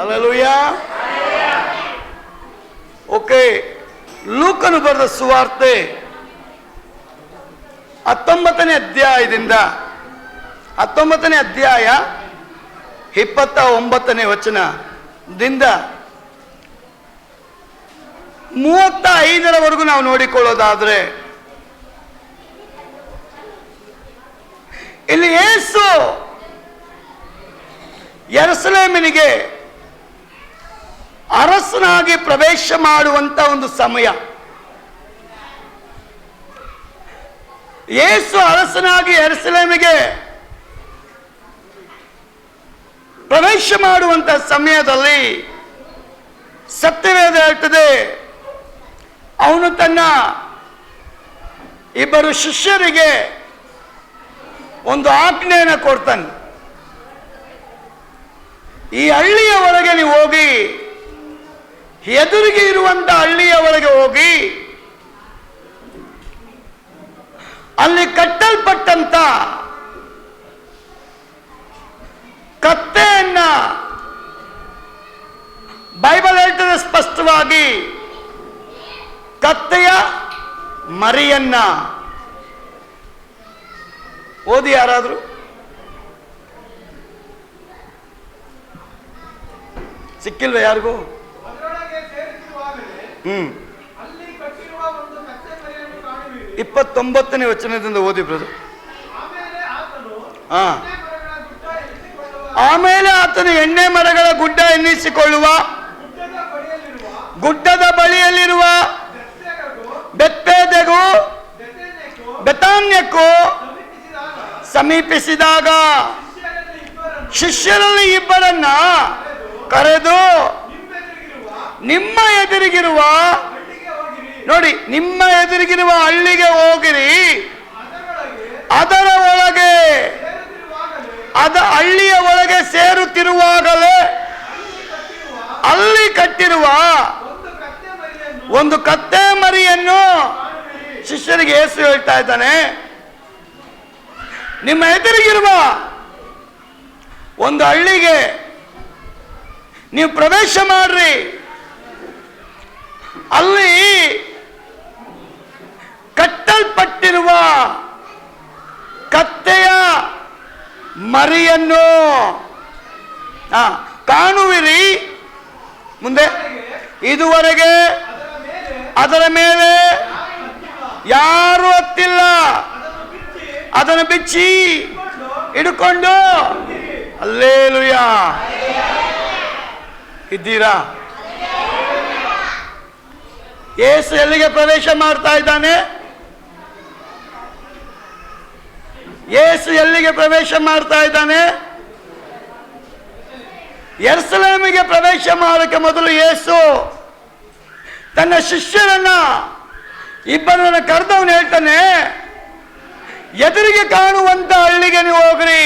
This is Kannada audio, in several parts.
ಹಲ್ಲೆಲೂಯಾ. ಓಕೆ, ಲೂಕನು ಬರೆದ ಸುವಾರ್ತೆ 19ನೇ ಅಧ್ಯಾಯದಿಂದ 19ನೇ ಅಧ್ಯಾಯ 29ನೇ ವಚನದಿಂದ 35ರವರೆಗೂ ನಾವು ನೋಡಿಕೊಳ್ಳೋದಾದ್ರೆ, ಇಲ್ಲಿ ಯೇಸು ಯೆರೂಸಲೇಮಿಗೆ ಅರಸನಾಗಿ ಪ್ರವೇಶ ಮಾಡುವಂತ ಒಂದು ಸಮಯ. ಯೇಸು ಅರಸನಾಗಿ ಯೆರೂಸಲೇಮಿಗೆ ಪ್ರವೇಶ ಮಾಡುವಂತ ಸಮಯದಲ್ಲಿ ಸತ್ಯವೇದ ಹೇಳ್ತದೆ, ಅವನು ತನ್ನ ಇಬ್ಬರು ಶಿಷ್ಯರಿಗೆ ಒಂದು ಆಜ್ಞೆಯನ್ನು ಕೊಡ್ತಾನೆ. ಈ ಹಳ್ಳಿಯ ಒಳಗೆ ನೀವು ಹೋಗಿ, ಎದುರಿಗೆ ಇರುವಂತ ಹಳ್ಳಿಯ ಒಳಗೆ ಹೋಗಿ, ಅಲ್ಲಿ ಕಟ್ಟಲ್ಪಟ್ಟಂತ ಕತ್ತೆಯನ್ನ, ಬೈಬಲ್ ಹೇಳ್ತದೆ ಸ್ಪಷ್ಟವಾಗಿ, ಕತ್ತೆಯ ಮರಿಯನ್ನ. ಓದಿ ಯಾರಾದ್ರು? ಸಿಕ್ಕಿಲ್ವ ಯಾರಿಗೂ? 29ನೇ ವಚನದಿಂದ ಓದಿ ಬ್ರದರ್. ಆಮೇಲೆ ಆತನು ಎಣ್ಣೆ ಮರಗಳ ಗುಡ್ಡ ಎನ್ನಿಸಿಕೊಳ್ಳುವ ಗುಡ್ಡದ ಬಳಿಯಲ್ಲಿರುವ ಬೆತ್ಪೇದೆಗೂ ಬೆತಾನ್ಯಕ್ಕೂ ಸಮೀಪಿಸಿದಾಗ ಶಿಷ್ಯರಲ್ಲಿ ಇಬ್ಬರನ್ನ ಕರೆದು, ನಿಮ್ಮ ಎದುರಿಗಿರುವ, ನೋಡಿ, ನಿಮ್ಮ ಎದುರಿಗಿರುವ ಹಳ್ಳಿಗೆ ಹೋಗಿರಿ, ಅದರ ಒಳಗೆ, ಹಳ್ಳಿಯ ಒಳಗೆ ಸೇರುತ್ತಿರುವಾಗಲೇ ಅಲ್ಲಿ ಕಟ್ಟಿರುವ ಒಂದು ಕತ್ತೆ ಮರಿಯನ್ನು, ಶಿಷ್ಯರಿಗೆ ಯೇಸು ಹೇಳ್ತಾ ಇದ್ದಾನೆ, ನಿಮ್ಮ ಎದುರಿಗಿರುವ ಒಂದು ಹಳ್ಳಿಗೆ ನೀವು ಪ್ರವೇಶ ಮಾಡ್ರಿ, ಅಲ್ಲಿ ಕಟ್ಟಲ್ಪಟ್ಟಿರುವ ಕತ್ತೆಯ ಮರಿಯನ್ನು ಕಾಣುವಿರಿ. ಮುಂದೆ, ಇದುವರೆಗೆ ಅದರ ಮೇಲೆ ಯಾರು ಹತ್ತಿಲ್ಲ, ಅದನ್ನು ಬಿಚ್ಚಿ ಹಿಡ್ಕೊಂಡು ಹಲ್ಲೆಲೂಯಾ ಇದ್ದೀರಾ? ಯೇಸು ಎಲ್ಲಿಗೆ ಪ್ರವೇಶ ಮಾಡ್ತಾ ಇದ್ದಾನೆ? ಯೇಸು ಎಲ್ಲಿಗೆ ಪ್ರವೇಶ ಮಾಡ್ತಾ ಇದ್ದಾನೆ? ಯೆರೂಸಲೇಮಿಗೆ ಪ್ರವೇಶ ಮಾಡೋಕ್ಕೆ ಮೊದಲು ಯೇಸು ತನ್ನ ಶಿಷ್ಯರನ್ನ ಇಬ್ಬರನ್ನ ಕರೆದವನು ಹೇಳ್ತಾನೆ, ಎದುರಿಗೆ ಕಾಣುವಂತ ಹಳ್ಳಿಗೆ ನೀವು ಹೋಗ್ರಿ.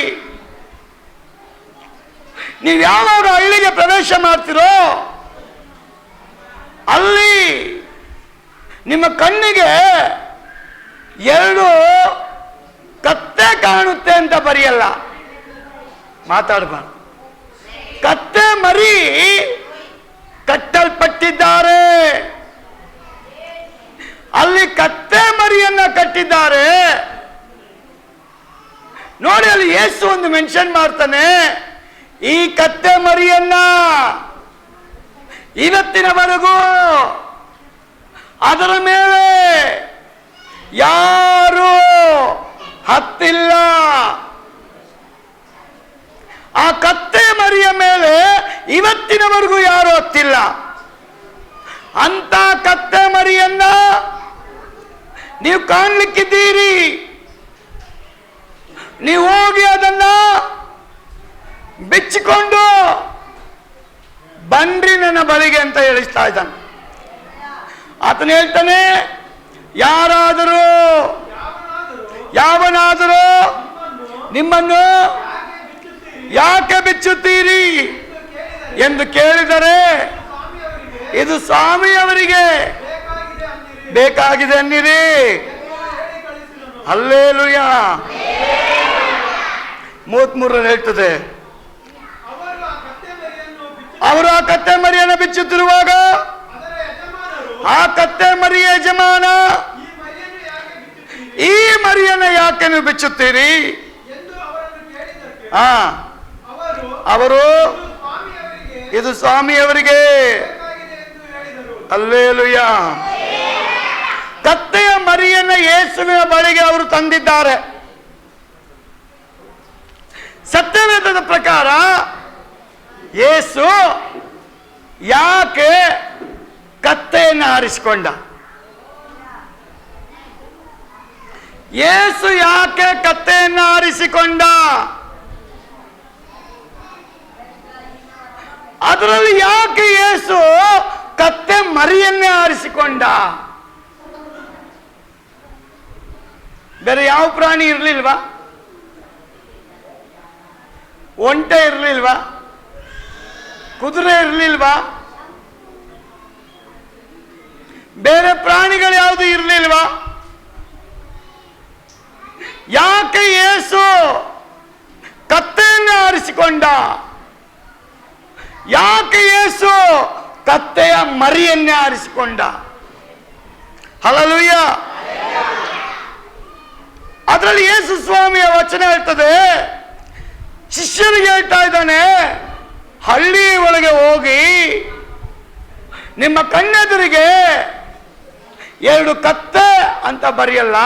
ನೀವು ಯಾವಾಗ ಹಳ್ಳಿಗೆ ಪ್ರವೇಶ ಮಾಡ್ತಿರೋ ಅಲ್ಲಿ ನಿಮ್ಮ ಕಣ್ಣಿಗೆ ಎರಡು ಕತ್ತೆ ಕಾಣುತ್ತೆ ಅಂತ ಬರೆಯಲ್ಲ, ಮಾತಾಡಬಾರ್ದು. ಕತ್ತೆ ಮರಿ ಕಟ್ಟಲ್ಪಟ್ಟಿದ್ದಾರೆ, ಅಲ್ಲಿ ಕತ್ತೆ ಮರಿಯನ್ನ ಕಟ್ಟಿದ್ದಾರೆ. ನೋಡಿ, ಅಲ್ಲಿ ಯೇಸು ಒಂದು ಮೆನ್ಷನ್ ಮಾಡ್ತಾನೆ, ಈ ಕತ್ತೆ ಮರಿಯನ್ನ ಇವತ್ತಿನವರೆಗೂ ಅದರ ಮೇಲೆ ಯಾರು ಹತ್ತಿಲ್ಲ. ಆ ಕತ್ತೆ ಮರಿಯ ಮೇಲೆ ಇವತ್ತಿನವರೆಗೂ ಯಾರು ಹತ್ತಿಲ್ಲ. ಅಂತ ಕತ್ತೆ ಮರಿಯನ್ನ ನೀವು ಕಾಣ್ಲಿಕ್ಕಿದ್ದೀರಿ. ನೀವು ಹೋಗಿ ಅದನ್ನ ಬಿಚ್ಚಿಕೊಂಡು ಬನ್ರಿ ನನ್ನ ಬಳಿಗೆ ಅಂತ ಹೇಳಿಸ್ತಾ ಇದ್ದಾನೆ. ಆತನು ಹೇಳ್ತಾನೆ, ಯಾವನಾದರೂ ನಿಮ್ಮನ್ನು ಯಾಕೆ ಬಿಚ್ಚುತ್ತೀರಿ ಎಂದು ಕೇಳಿದರೆ ಇದು ಸ್ವಾಮಿಯವರಿಗೆ ಬೇಕಾಗಿದೆ ಅನ್ನಿರಿ. ಹಲ್ಲೆಲೂಯಾ. 33 ಹೇಳ್ತದೆ, ಅವರು ಆ ಕತ್ತೆ ಮರಿಯನ್ನು ಬಿಚ್ಚುತ್ತಿರುವಾಗ ಆ ಕತ್ತೆ ಮರಿಯ ಯಜಮಾನ, ಈ ಮರಿಯನ್ನು ಯಾಕೆ ನೀವು ಬಿಚ್ಚುತ್ತೀರಿ? ಅವರು ಇದು ಸ್ವಾಮಿಯವರಿಗೆ. ಹಲ್ಲೆಲೂಯ. ಕತ್ತೆಯ ಮರಿಯನ್ನು ಯೇಸುವಿನ ಬಳಿಗೆ ಅವರು ತಂದಿದ್ದಾರೆ. ಸತ್ಯವೇದದ ಪ್ರಕಾರ ಯೇಸು ಯಾಕೆ ಕತ್ತೆಯನ್ನು ಆರಿಸಿಕೊಂಡ? ಯೇಸು ಯಾಕೆ ಕತ್ತೆಯನ್ನು ಆರಿಸಿಕೊಂಡ? ಅದರಲ್ಲಿ ಯಾಕೆ ಯೇಸು ಕತ್ತೆ ಮರಿಯನ್ನೇ ಆರಿಸಿಕೊಂಡ? ಬೇರೆ ಯಾವ ಪ್ರಾಣಿ ಇರಲಿಲ್ವಾ? ಒಂಟೆ ಇರಲಿಲ್ವಾ? ಕುದುರೆ ಇರಲಿಲ್ವಾ? ಬೇರೆ ಪ್ರಾಣಿಗಳು ಯಾವುದು ಇರಲಿಲ್ವಾ? ಯಾಕೆ ಯೇಸು ಕತ್ತೆಯನ್ನು ಆರಿಸಿಕೊಂಡ? ಯಾಕೆ ಯೇಸು ಕತ್ತೆಯ ಮರಿಯನ್ನೇ ಆರಿಸಿಕೊಂಡ? ಹಲ್ಲೆಲೂಯ. ಅದರಲ್ಲಿ ಯೇಸು ಸ್ವಾಮಿಯ ವಚನ ಹೇಳ್ತದೆ, ಶಿಷ್ಯರಿಗೆ ಹೇಳ್ತಾ ಇದ್ದಾನೆ, ಹಳ್ಳಿ ಒಳಗೆ ಹೋಗಿ ನಿಮ್ಮ ಕಣ್ಣೆದುರಿಗೆ 2 ಕತ್ತೆ ಅಂತ ಬರೆಯಲ್ಲ,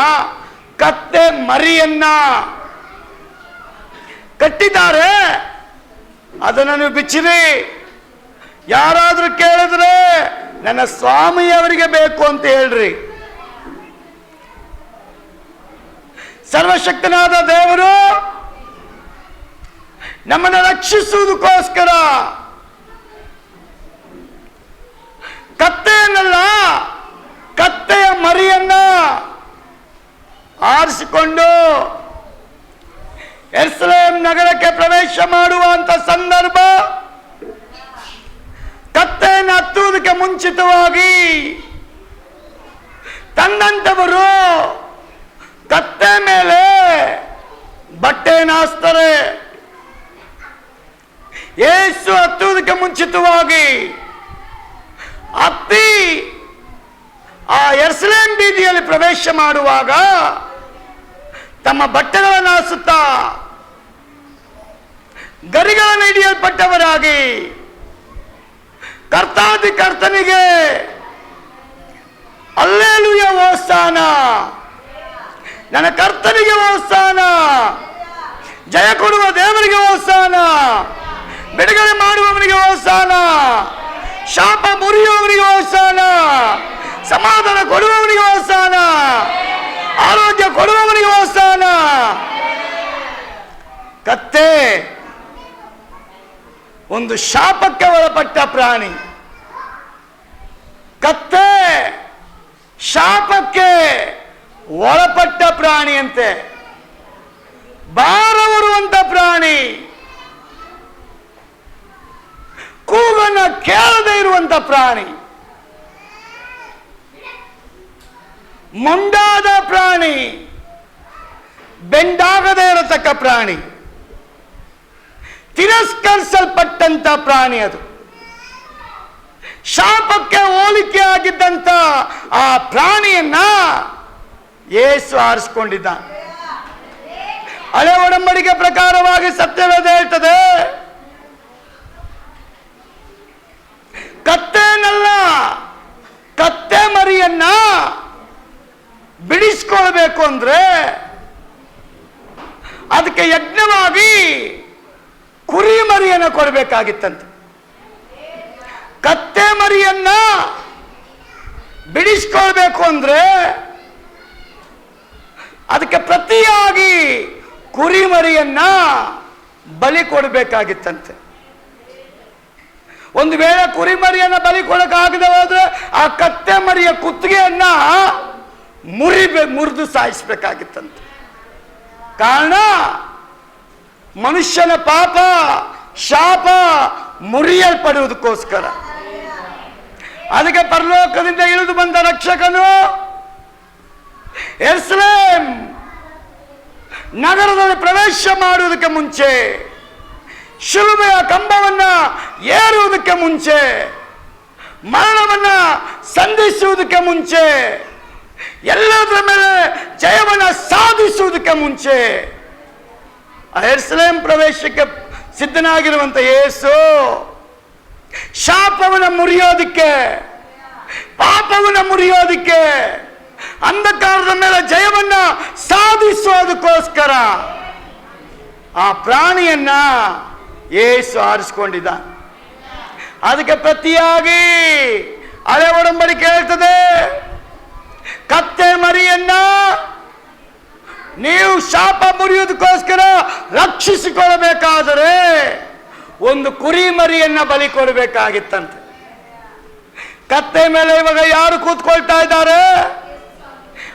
ಕತ್ತೆ ಮರಿಯನ್ನ ಕಟ್ಟಿದ್ದಾರೆ, ಅದನ್ನು ನೀವು ಬಿಚ್ಚಿರಿ. ಯಾರಾದ್ರೂ ಕೇಳಿದ್ರೆ ನನ್ನ ಸ್ವಾಮಿಯವರಿಗೆ ಬೇಕು ಅಂತ ಹೇಳ್ರಿ. ಸರ್ವಶಕ್ತನಾದ ದೇವರು ನಮ್ಮನ್ನು ರಕ್ಷಿಸುವುದಕ್ಕೋಸ್ಕರ ಕತ್ತೆಯನ್ನಲ್ಲ, ಕತ್ತೆಯ ಮರಿಯನ್ನ ಆರಿಸಿಕೊಂಡು ಯೆರೂಸಲೇಮ್ ನಗರಕ್ಕೆ ಪ್ರವೇಶ ಮಾಡುವಂತ ಸಂದರ್ಭ, ಕತ್ತೆಯನ್ನು ಹತ್ತುವುದಕ್ಕೆ ಮುಂಚಿತವಾಗಿ ತನ್ನಂತವರು ಕತ್ತೆ ಮೇಲೆ ಬಟ್ಟೆಯನ್ನು ಹಾಸ್ತಾರೆ. ಯೇಸು ಹತ್ತುವುದಕ್ಕೆ ಮುಂಚಿತವಾಗಿ ಹತ್ತಿ ಆ ಯೆರೂಸಲೇಮ್ ಬೀದಿಯಲ್ಲಿ ಪ್ರವೇಶ ಮಾಡುವಾಗ ತಮ್ಮ ಬಟ್ಟೆಗಳನ್ನು ಹಾಸುತ್ತಾ ಗರಿಗಳನ್ನು ಹಿಡಿಯಲ್ಪಟ್ಟವರಾಗಿ ಕರ್ತಾದಿ ಕರ್ತನಿಗೆ ಹಲ್ಲೆಲೂಯ ಹೋಸಾನ, ನನ್ನ ಕರ್ತನಿಗೆ ಹೋಸಾನ, ಜಯ ಕೊಡುವ ದೇವರಿಗೆ ಹೋಸಾನ, ಬಿಡುಗಡೆ ಮಾಡುವವನಿಗೆ ಹೋಸಾನ, ಶಾಪ ಮುರಿಯುವವನಿಗೆ ಹೋಸಾನ, ಸಮಾಧಾನ ಕೊಡುವವನಿಗೆ ಹೋಸಾನ, ಆರೋಗ್ಯ ಕೊಡುವವನಿಗೆ ಹೋಸಾನ. ಕತ್ತೆ ಒಂದು ಶಾಪಕ್ಕೆ ಒಳಪಟ್ಟ ಪ್ರಾಣಿ. ಕತ್ತೆ ಶಾಪಕ್ಕೆ ಒಳಪಟ್ಟ ಪ್ರಾಣಿಯಂತೆ, ಭಾರ ಹೊರುವಂತ ಪ್ರಾಣಿ, ಕೂಗನ್ನು ಕೇಳದೆ ಇರುವಂತ ಪ್ರಾಣಿ, ಮೊಂಡಾದ ಪ್ರಾಣಿ, ಬೆಂಡಾಗದೇ ಇರತಕ್ಕ ಪ್ರಾಣಿ, ತಿರಸ್ಕರಿಸಲ್ಪಟ್ಟಂತ ಪ್ರಾಣಿ. ಅದು ಶಾಪಕ್ಕೆ ಹೋಲಿಕೆ ಆಗಿದ್ದಂತ ಆ ಪ್ರಾಣಿಯನ್ನ ಯೇಸು ಆರಿಸಿಕೊಂಡಿದ್ದ. ಹಳೆ ಒಡಂಬಡಿಕೆ ಪ್ರಕಾರವಾಗಿ ಸತ್ಯವೇದ ಹೇಳ್ತದೆ, ಕತ್ತೆನಲ್ಲ, ಕತ್ತೆ ಮರಿಯನ್ನ ಬಿಡಿಸ್ಕೊಳ್ಬೇಕು ಅಂದ್ರೆ ಅದಕ್ಕೆ ಯಜ್ಞವಾಗಿ ಕುರಿ ಮರಿಯನ್ನು ಕೊಡಬೇಕಾಗಿತ್ತಂತೆ. ಕತ್ತೆ ಮರಿಯನ್ನ ಬಿಡಿಸ್ಕೊಳ್ಬೇಕು ಅಂದ್ರೆ ಅದಕ್ಕೆ ಪ್ರತಿಯಾಗಿ ಕುರಿ ಮರಿಯನ್ನ ಬಲಿ ಕೊಡಬೇಕಾಗಿತ್ತಂತೆ. ಒಂದು ವೇಳೆ ಕುರಿ ಮರಿಯನ್ನ ಬಲಿ ಕೊಡಕ್ಕಾಗದೆ ಹೋದ್ರೆ ಆ ಕತ್ತೆ ಮರಿಯ ಕುತ್ತಿಗೆಯನ್ನ ಮುರಿದು ಸಾಯಿಸಬೇಕಾಗಿತ್ತಂತೆ. ಕಾರಣ ಮನುಷ್ಯನ ಪಾಪ ಶಾಪ ಮುರಿಯಲ್ಪಡುವುದಕ್ಕೋಸ್ಕರ. ಅದಕ್ಕೆ ಪರಲೋಕದಿಂದ ಇಳಿದು ಬಂದ ರಕ್ಷಕನು ಯೆರೂಸಲೇಮ್ ನಗರದಲ್ಲಿ ಪ್ರವೇಶ ಮಾಡುವುದಕ್ಕೆ ಮುಂಚೆ ಶಿಲುಬೆಯ ಕಂಬವನ್ನ ಏರುವುದಕ್ಕೆ ಮುಂಚೆ, ಮರಣವನ್ನ ಸಂಧಿಸುವುದಕ್ಕೆ ಮುಂಚೆ, ಎಲ್ಲದರ ಮೇಲೆ ಜಯವನ್ನ ಸಾಧಿಸುವುದಕ್ಕೆ ಮುಂಚೆ ಯೆರೂಸಲೇಮ್ ಪ್ರವೇಶಕ್ಕೆ ಸಿದ್ಧನಾಗಿರುವಂತ ಯೇಸು ಶಾಪವನ್ನ ಮುರಿಯೋದಿಕ್ಕೆ, ಪಾಪವನ್ನ ಮುರಿಯೋದಿಕ್ಕೆ, ಅಂಧಕಾರದ ಮೇಲೆ ಜಯವನ್ನ ಸಾಧಿಸೋದಕ್ಕೋಸ್ಕರ ಆ ಪ್ರಾಣಿಯನ್ನ ಯೇಸು ಆರಿಸಿಕೊಂಡಿದ್ದ. ಅದಕ್ಕೆ ಪ್ರತಿಯಾಗಿ ಹಳೆ ಒಡಂಬಡಿಕೆ ಹೇಳ್ತದೆ, ಕತ್ತೆ ಮರಿಯನ್ನ ನೀವು ಶಾಪ ಮುರಿಯುವುದಕ್ಕೋಸ್ಕರ ರಕ್ಷಿಸಿಕೊಳ್ಳಬೇಕಾದರೆ ಒಂದು ಕುರಿ ಮರಿಯನ್ನ ಬಲಿ ಕೊಡಬೇಕಾಗಿತ್ತಂತೆ. ಕತ್ತೆ ಮೇಲೆ ಇವಾಗ ಯಾರು ಕೂತ್ಕೊಳ್ತಾ ಇದ್ದಾರೆ?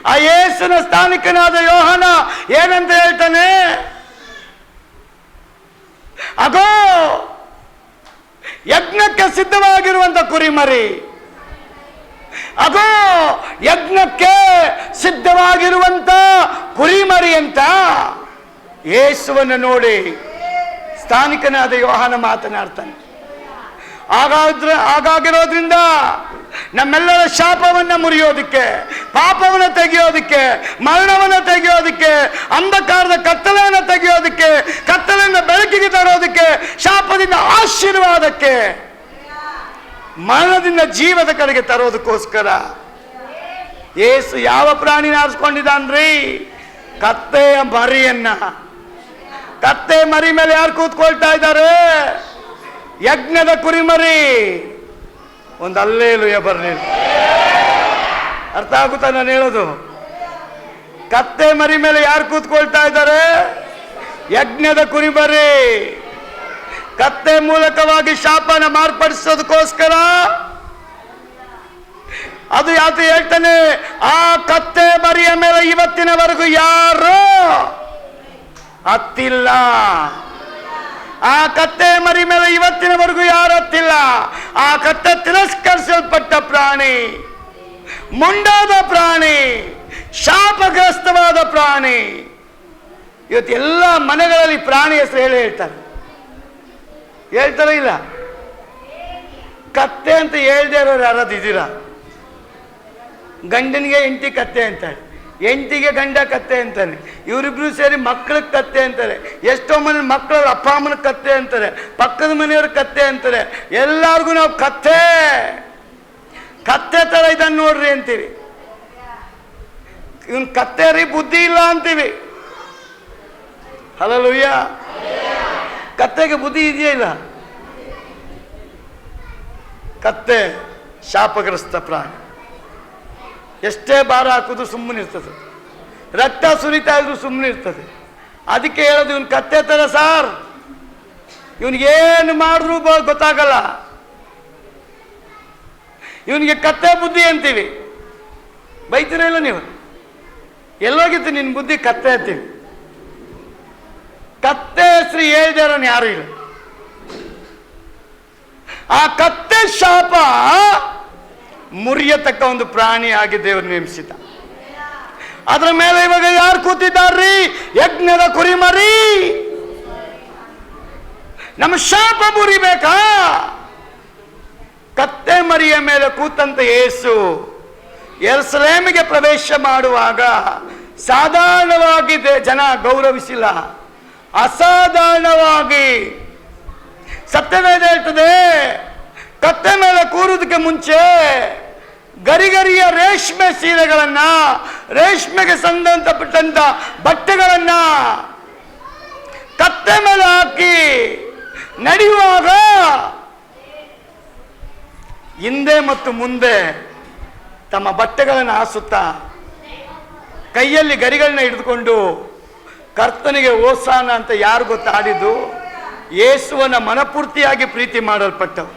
ಆ ಯೇಸುನ ಸ್ಥಾನಿಕನಾದ ಯೋಹಾನ ಏನಂತ ಹೇಳ್ತಾನೆ? ಅಗೋ ಯಜ್ಞಕ್ಕೆ ಸಿದ್ಧವಾಗಿರುವಂತ ಕುರಿಮರಿ, ಅಗೋ ಯಜ್ಞಕ್ಕೆ ಸಿದ್ಧವಾಗಿರುವಂತ ಕುರಿಮರಿ ಅಂತ ಯೇಸುವನ್ನು ನೋಡಿ ಸ್ಥಾನಿಕನಾದ ಯೋಹಾನ ಮಾತನಾಡ್ತಾನೆ. ಹಾಗಾಗಿರೋದ್ರಿಂದ ನಮ್ಮೆಲ್ಲರ ಶಾಪವನ್ನ ಮುರಿಯೋದಿಕ್ಕೆ, ಪಾಪವನ್ನು ತೆಗೆಯೋದಿಕ್ಕೆ, ಮರಣವನ್ನು ತೆಗೆಯೋದಿಕ್ಕೆ, ಅಂಧಕಾರದ ಕತ್ತಲೆಯನ್ನು ತೆಗೆಯೋದಿಕ್ಕೆ, ಕತ್ತಲೆಯಿಂದ ಬೆಳಕಿಗೆ ತರೋದಕ್ಕೆ, ಶಾಪದಿಂದ ಆಶೀರ್ವಾದಕ್ಕೆ, ಮರಣದಿಂದ ಜೀವದ ಕಡೆಗೆ ತರೋದಕ್ಕೋಸ್ಕರ ಯೇಸು ಯಾವ ಪ್ರಾಣಿನ ಆರಿಸ್ಕೊಂಡಿದ್ದಾನ್ರಿ? ಕತ್ತೆಯ ಮರಿಯನ್ನ. ಕತ್ತೆ ಮರಿ ಮೇಲೆ ಯಾರು ಕೂತ್ಕೊಳ್ತಾ ಇದ್ದಾರೆ? ಯಜ್ಞದ ಕುರಿಮರಿ. ಒಂದು ಹಲ್ಲೆಲೂಯಾ ಬರ್ಲಿ. ಅರ್ಥ ಆಗುತ್ತಾ ನಾನು ಹೇಳೋದು? ಕತ್ತೆ ಮರಿ ಮೇಲೆ ಯಾರು ಕೂತ್ಕೊಳ್ತಾ ಇದ್ದಾರೆ? ಯಜ್ಞದ ಕುರಿಮರಿ. ಕತ್ತೆ ಮೂಲಕವಾಗಿ ಶಾಪನ ಮಾರ್ಪಡಿಸೋದಕ್ಕೋಸ್ಕರ ಅದು ಯಾತ ಹೇಳ್ತಾನೆ, ಆ ಕತ್ತೆ ಮರಿಯ ಮೇಲೆ ಇವತ್ತಿನವರೆಗೂ ಯಾರು ಹತ್ತಿಲ್ಲ. ಆ ಕತ್ತೆ ಮರಿ ಮೇಲೆ ಇವತ್ತಿನವರೆಗೂ ಯಾರು ಹತ್ತಿಲ್ಲ. ಆ ಕತ್ತೆ ತಿರಸ್ಕರಿಸಲ್ಪಟ್ಟ ಪ್ರಾಣಿ, ಮುಂಡಾದ ಪ್ರಾಣಿ, ಶಾಪಗ್ರಸ್ತವಾದ ಪ್ರಾಣಿ. ಇವತ್ತು ಎಲ್ಲ ಮನೆಗಳಲ್ಲಿ ಪ್ರಾಣಿ ಹೆಸರು ಹೇಳ್ತಾರೆ. ಹೇಳ್ತಾರ ಇಲ್ಲ? ಕತ್ತೆ ಅಂತ ಹೇಳ್ದೇ ಇರೋರು ಯಾರಾದ್ರು ಇದ್ದೀರಾ? ಗಂಡನಿಗೆ ಹೆಂಡತಿ ಕತ್ತೆ ಅಂತಾಳೆ, ಹೆಂಡತಿಗೆ ಗಂಡ ಕತ್ತೆ ಅಂತಾನೆ, ಇವರಿಬ್ರು ಸೇರಿ ಮಕ್ಕಳಿಗೆ ಕತ್ತೆ ಅಂತಾರೆ. ಎಷ್ಟೋ ಮನೆ ಮಕ್ಕಳ ಅಪ್ಪ ಅಮ್ಮನ ಕತ್ತೆ ಅಂತಾರೆ, ಪಕ್ಕದ ಮನೆಯವ್ರ ಕತ್ತೆ ಅಂತಾರೆ. ಎಲ್ಲಾರ್ಗು ನಾವು ಕತ್ತೆ ಕತ್ತೆ ತರ ಇದನ್ನು ನೋಡ್ರಿ ಅಂತೀವಿ. ಇವನ್ ಕತ್ತೆ ರೀ, ಬುದ್ಧಿ ಇಲ್ಲ ಅಂತೀವಿ. ಹಲ್ಲೆಲೂಯಾ. ಕತ್ತೆಗೆ ಬುದ್ಧಿ ಇದೆಯಾ? ಇಲ್ಲ. ಕತ್ತೆ ಶಾಪಗ್ರಸ್ತ ಪ್ರಾಣಿ. ಎಷ್ಟೇ ಭಾರ ಹಾಕಿದ್ರು ಸುಮ್ಮನೆ ಇರ್ತದೆ, ರಕ್ತ ಸುರಿತಾ ಇದ್ರು ಸುಮ್ಮನೆ ಇರ್ತದೆ. ಅದಕ್ಕೆ ಹೇಳೋದು, ಇವನ್ ಕತ್ತೆ ತರ ಸಾರ್, ಇವನಿಗೇನು ಮಾಡಿದ್ರು ಗೊತ್ತಾಗಲ್ಲ. ಇವನಿಗೆ ಕತ್ತೆ ಬುದ್ಧಿ ಅಂತೀವಿ. ಬೈತೀರ ಇಲ್ಲ ನೀವು? ಎಲ್ಲೋಗಿತ್ತು ನಿನ್ನ ಬುದ್ಧಿ? ಕತ್ತೆ ಅಂತೀವಿ. ಕತ್ತೆ ಹೆಸರು ಹೇಳ್ದಾರನ್ ಯಾರು ಇಲ್ಲ. ಆ ಕತ್ತೆ ಶಾಪ ಮುರಿಯತಕ್ಕ ಒಂದು ಪ್ರಾಣಿ ಆಗಿ ದೇವರು ನೇಮಿಸಿದ. ಅದರ ಮೇಲೆ ಇವಾಗ ಯಾರು ಕೂತಿದ್ದಾರ್ರಿ? ಯಜ್ಞದ ಕುರಿಮರಿ. ನಮ್ಮ ಶಾಪ ಮುರಿಬೇಕಾ? ಕತ್ತೆ ಮರಿಯ ಮೇಲೆ ಕೂತಂತ ಯೇಸು ಯೆರೂಸಲೇಮಿಗೆ ಪ್ರವೇಶ ಮಾಡುವಾಗ ಸಾಧಾರಣವಾಗಿ ಜನ ಗೌರವಿಸಿಲ್ಲ, ಅಸಾಧಾರಣವಾಗಿ. ಸತ್ಯವೇದ ಹೇಳ್ತದೆ, ಕತ್ತೆ ಮೇಲೆ ಕೂರುವುದಕ್ಕೆ ಮುಂಚೆ ಗರಿಗರಿಯ ರೇಷ್ಮೆ ಸೀರೆಗಳನ್ನ, ರೇಷ್ಮೆಗೆ ಸಂಬಂಧಪಟ್ಟಂತ ಬಟ್ಟೆಗಳನ್ನ ಕತ್ತೆ ಮೇಲೆ ಹಾಕಿ ನಡೆಯುವಾಗ ಹಿಂದೆ ಮತ್ತು ಮುಂದೆ ತಮ್ಮ ಬಟ್ಟೆಗಳನ್ನು ಹಾಸುತ್ತಾ ಕೈಯಲ್ಲಿ ಗರಿಗಳನ್ನ ಹಿಡಿದುಕೊಂಡು ಕರ್ತನಿಗೆ ಓಸಾನ ಅಂತ ಯಾರು ಗೊತ್ತಾ ಆಡಿದ್ದು? ಯೇಸುವನ್ನ ಮನಪೂರ್ತಿಯಾಗಿ ಪ್ರೀತಿ ಮಾಡಲ್ಪಟ್ಟವರು,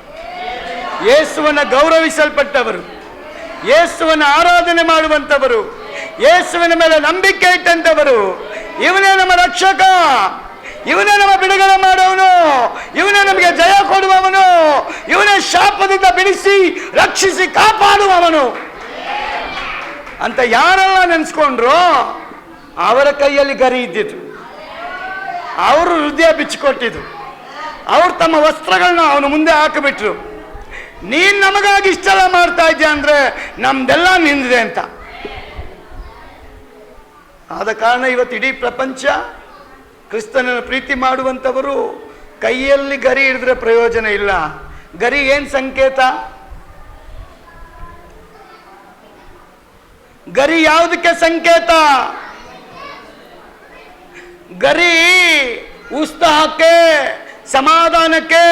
ಯೇಸುವನ್ನ ಗೌರವಿಸಲ್ಪಟ್ಟವರು, ಯೇಸುವನ್ನ ಆರಾಧನೆ ಮಾಡುವಂತವರು, ಯೇಸುವಿನ ಮೇಲೆ ನಂಬಿಕೆ ಇಟ್ಟಂತವರು. ಇವನೇ ನಮ್ಮ ರಕ್ಷಕ, ಇವನೇ ನಮ್ಮ ಬಿಡುಗಡೆ ಮಾಡುವವನು, ಇವನೇ ನಮಗೆ ಜಯ ಕೊಡುವವನು, ಇವನೇ ಶಾಪದಿಂದ ಬಿಡಿಸಿ ರಕ್ಷಿಸಿ ಕಾಪಾಡುವವನು ಅಂತ ಯಾರೆಲ್ಲ ನೆನೆಸ್ಕೊಂಡ್ರು ಅವರ ಕೈಯಲ್ಲಿ ಗರಿ ಇದ್ದಿತ್ತು, ಅವರು ಹೃದಯ ಬಿಚ್ಚಿಕೊಟ್ಟಿದ್ರು, ಅವ್ರು ತಮ್ಮ ವಸ್ತ್ರಗಳನ್ನ ಅವನ ಮುಂದೆ ಹಾಕಿಬಿಟ್ರು. ನೀನ್ ನಮಗಾಗಿ ಇಷ್ಟೆಲ್ಲ ಮಾಡ್ತಾ ಇದ್ಯಾ ಅಂದ್ರೆ ನಮ್ದೆಲ್ಲ ನಿಂದಿದೆ ಅಂತ. ಆದ ಕಾರಣ ಇವತ್ತು ಇಡೀ ಪ್ರಪಂಚ ಕ್ರಿಸ್ತನನ್ನು ಪ್ರೀತಿ ಮಾಡುವಂಥವರು ಕೈಯಲ್ಲಿ ಗರಿ ಹಿಡಿದ್ರೆ ಪ್ರಯೋಜನ ಇಲ್ಲ. ಗರಿ ಏನ್ ಸಂಕೇತ? ಗರಿ ಯಾವುದಕ್ಕೆ ಸಂಕೇತ? ಗರಿ ಉತ್ಸಾಹಕ್ಕೆ, ಸಮಾಧಾನಕ್ಕೆ,